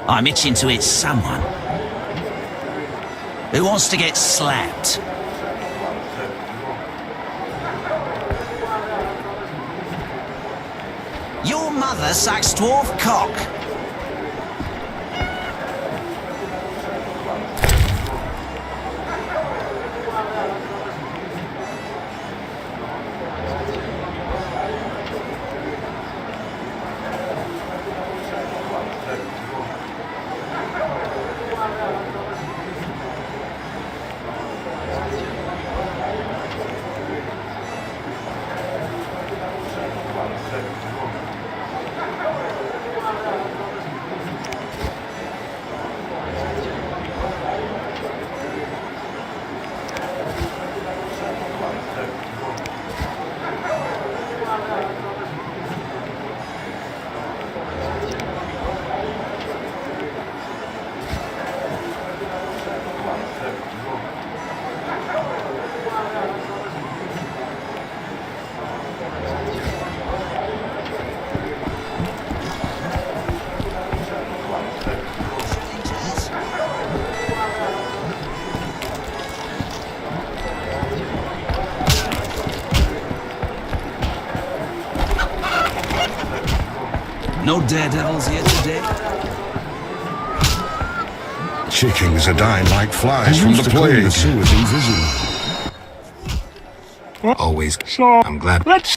I'm itching to hit someone. Who wants to get slapped? Your mother sucks dwarf cock. No daredevils here today? Chickens are dying like flies from the plague. The sewer's invisible. Always. I'm glad. Let's...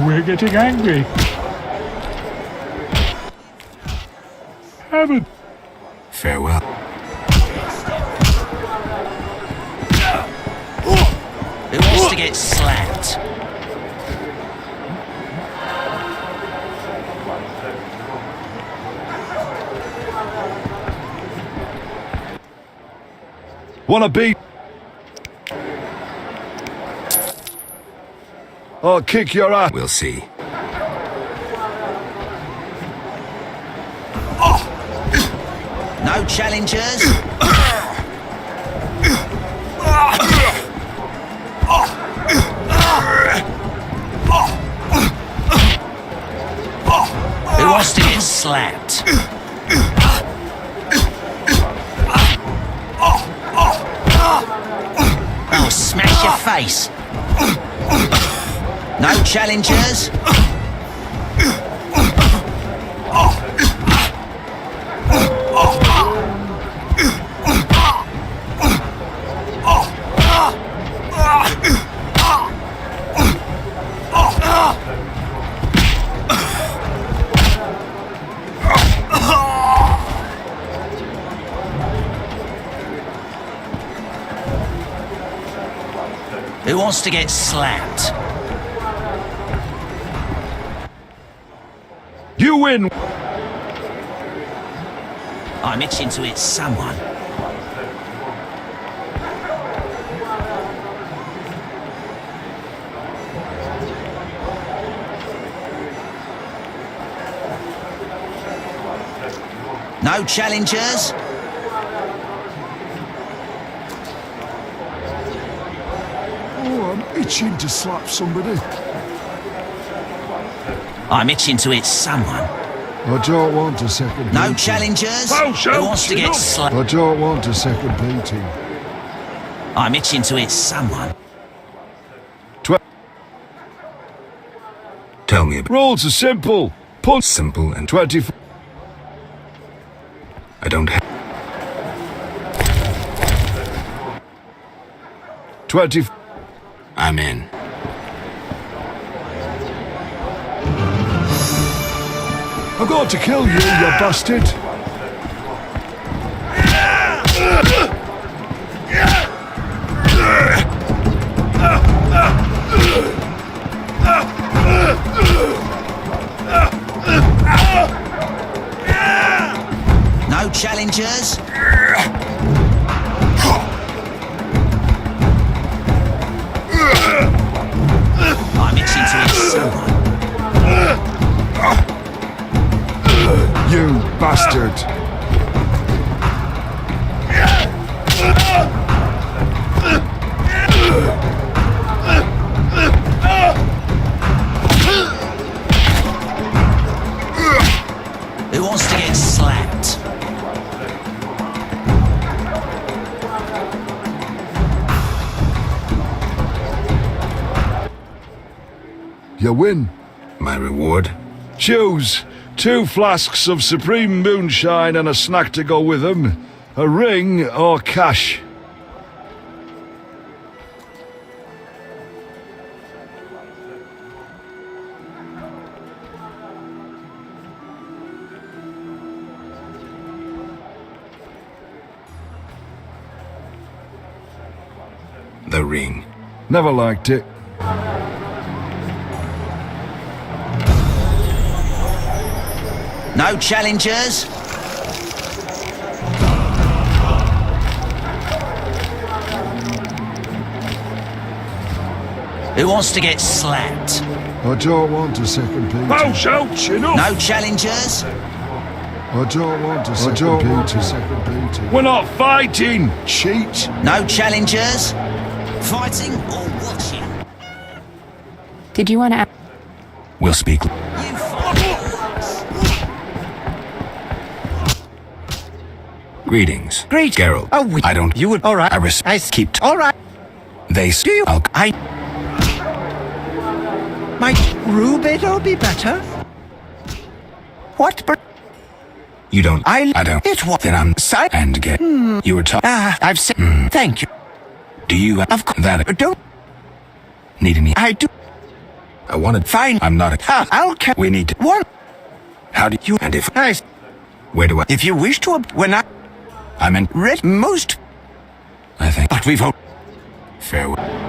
We're getting angry. Haven't. Farewell. Who wants to get slapped? Wanna beat? I'll kick your ass. We'll see. No challengers? Who wants to get slapped? face. No challengers. Who wants to get slapped? You win! I'm itching to hit someone. No challengers? Oh, I'm itching to slap somebody. I'm itching to hit someone. I don't want a second beating. No challengers? Who wants to get slapped? I don't want a second beating. I'm itching to hit someone. Tell me about... Rules are simple. Punch. Simple and... 24. I don't have... 20. I'm in. I'm going to kill you, you bastard. No challengers? I'm itching to hit someone. You bastard. Who wants to get slapped? You win. My reward? Choose 2 flasks of supreme moonshine and a snack to go with them. A ring or cash. The ring. Never liked it. No challengers? Who wants to get slapped? I don't want a second beating. No challengers? I don't want a second beating. We're not fighting, cheat. No challengers? Fighting or watching? Did you want to... We'll speak. Greetings. Great. Geralt. Oh, I don't... You would... Alright. I respect... Keep... Alright. They... Do you... I... Might Rubedo be better? What? You don't... I don't... It was... Then I'm... And get... You were talking... I've said... Thank you. Do you... Of course... That... Don't... Need any... I do... I wanted... Fine. I'm not a... I'll... We need to... One... How do you... And if... I... Where do I... If you wish to... When I... I'm in... Read most... I think... But we've... Farewell.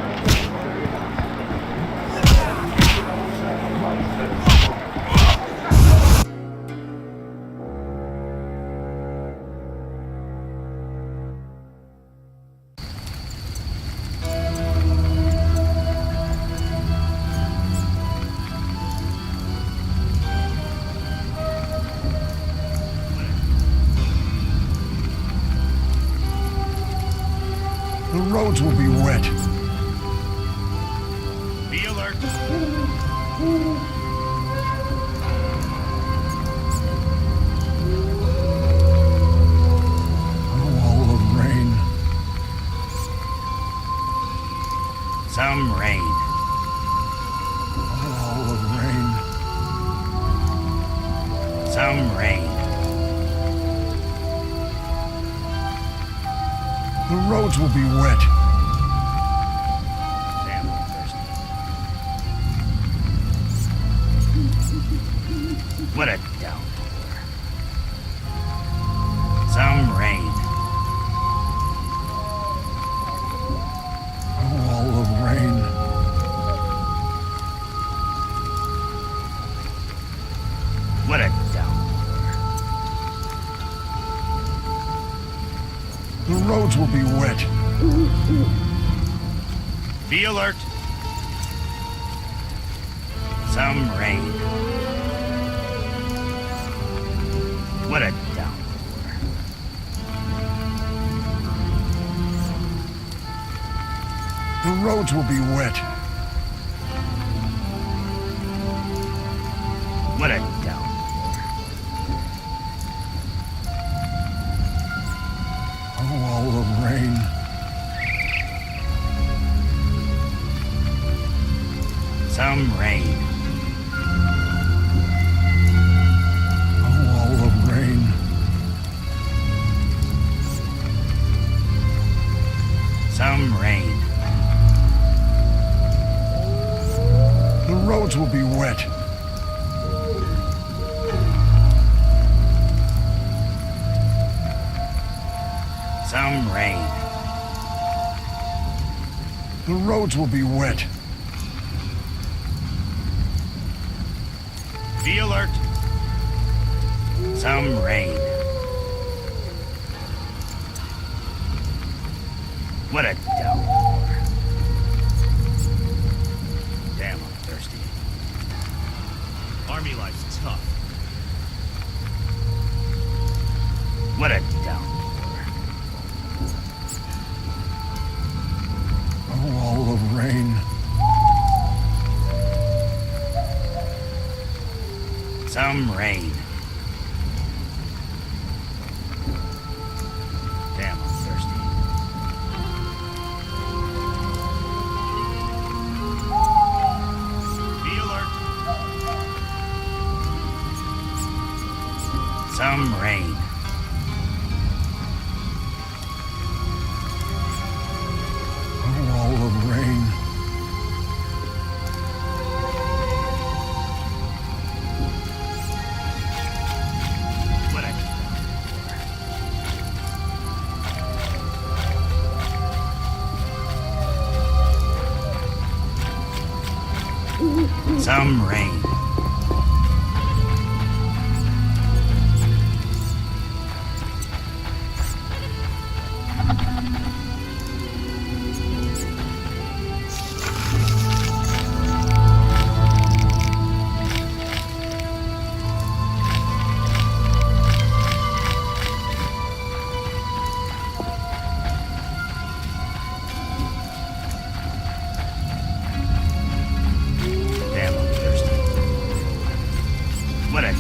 The roads will be wet. Be alert. Oh, all the rain. Sound Some rain. Oh, the rain. Some rain. The roads will be wet. Damn, I'm thirsty. What a downpour. Some rain. Oh, all the rain. What a downpour. The roads will be wet. Be alert. Some rain. What a downpour. The roads will be wet. What a downpour. Oh, all the rain. Some rain. Oh, all the rain. Some rain. The roads will be wet. Some rain. The roads will be wet. Be alert. Some rain. What a downpour. Damn, I'm thirsty. Army life's tough. What a downpour. Oh, all the rain. Some rain. Damn, I'm thirsty. Be alert. Some rain. Oh, all the rain. What a some rain. Damn, I'm thirsty. What a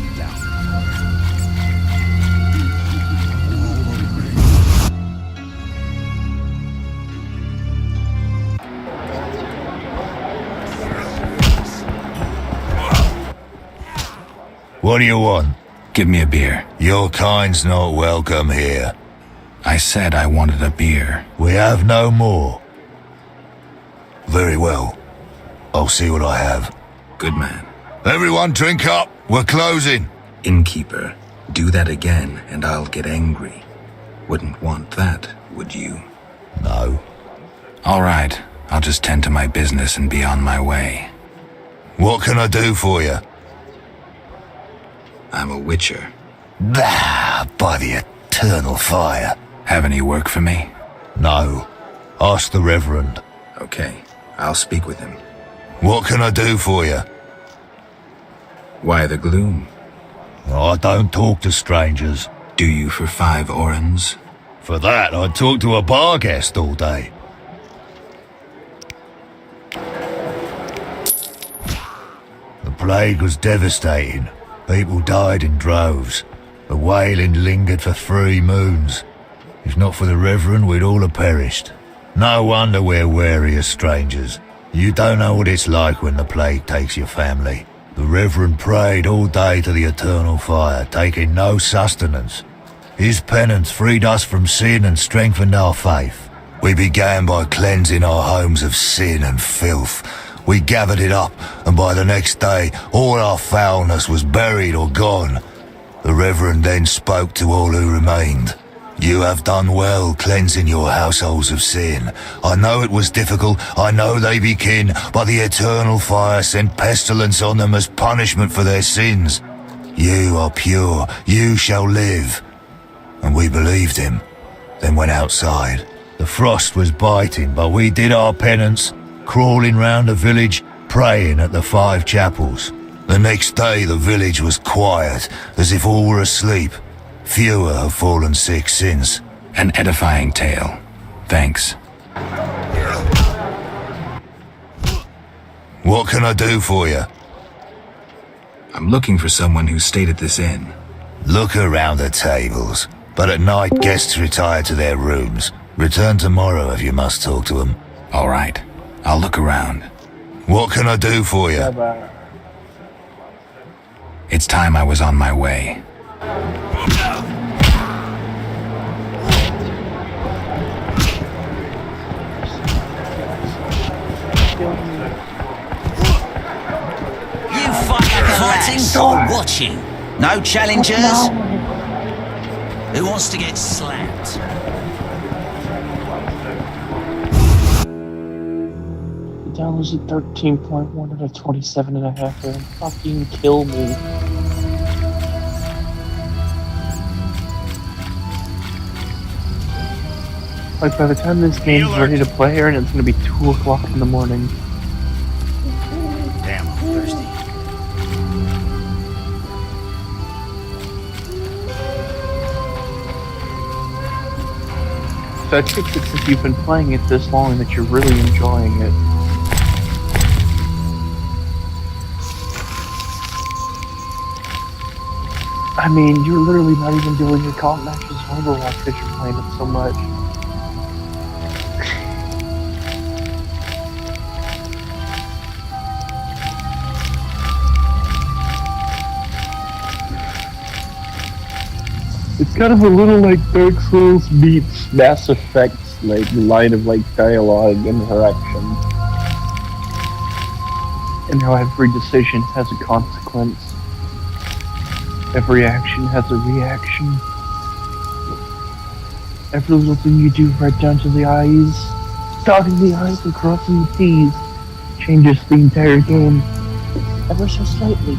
What do you want? Give me a beer. Your kind's not welcome here. I said I wanted a beer. We have no more. Very well. I'll see what I have. Good man. Everyone drink up. We're closing. Innkeeper, do that again and I'll get angry. Wouldn't want that, would you? No. All right. I'll just tend to my business and be on my way. What can I do for you? I'm a witcher. Ah, by the eternal fire. Have any work for me? No. Ask the Reverend. Okay, I'll speak with him. What can I do for you? Why the gloom? I don't talk to strangers. Do you for 5 orens? For that, I'd talk to a bar guest all day. The plague was devastating. People died in droves. The wailing lingered for 3 moons. If not for the Reverend, we'd all have perished. No wonder we're wary of strangers. You don't know what it's like when the plague takes your family. The Reverend prayed all day to the eternal fire, taking no sustenance. His penance freed us from sin and strengthened our faith. We began by cleansing our homes of sin and filth. We gathered it up, and by the next day, all our foulness was buried or gone. The Reverend then spoke to all who remained. You have done well cleansing your households of sin. I know it was difficult, I know they be kin, but the eternal fire sent pestilence on them as punishment for their sins. You are pure, you shall live. And we believed him, then went outside. The frost was biting, but we did our penance, crawling round the village, praying at the 5 chapels. The next day the village was quiet, as if all were asleep. Fewer have fallen sick since. An edifying tale. Thanks. What can I do for you? I'm looking for someone who stayed at this inn. Look around the tables, but at night guests retire to their rooms. Return tomorrow if you must talk to them. All right, I'll look around. What can I do for you? It's time I was on my way. You fighting or watching? No challengers? Who wants to get slapped? The downloads at 13.1 out of 27.5. They'll fucking kill me. Like, by the time this game's ready to play, Aaron, it's gonna be 2 o'clock in the morning. Damn, I'm thirsty. So I think that since you've been playing it this long, that you're really enjoying it. I mean, you're literally not even doing your comp matches of Overwatch because you're playing it so much. It's kind of a little like Dark Souls meets Mass Effect's like line of like dialogue interaction. And how every decision has a consequence. Every action has a reaction. Every little thing you do right down to the I's, dotting the I's and crossing the T's, changes the entire game. Ever so slightly,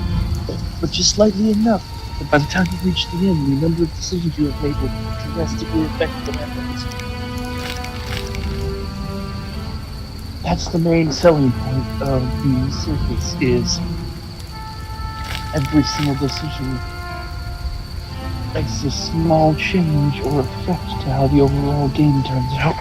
but just slightly enough. But by the time you reach the end, the number of decisions you have made will drastically affect what happens. That's the main selling point of the circus, is every single decision makes a small change or effect to how the overall game turns out.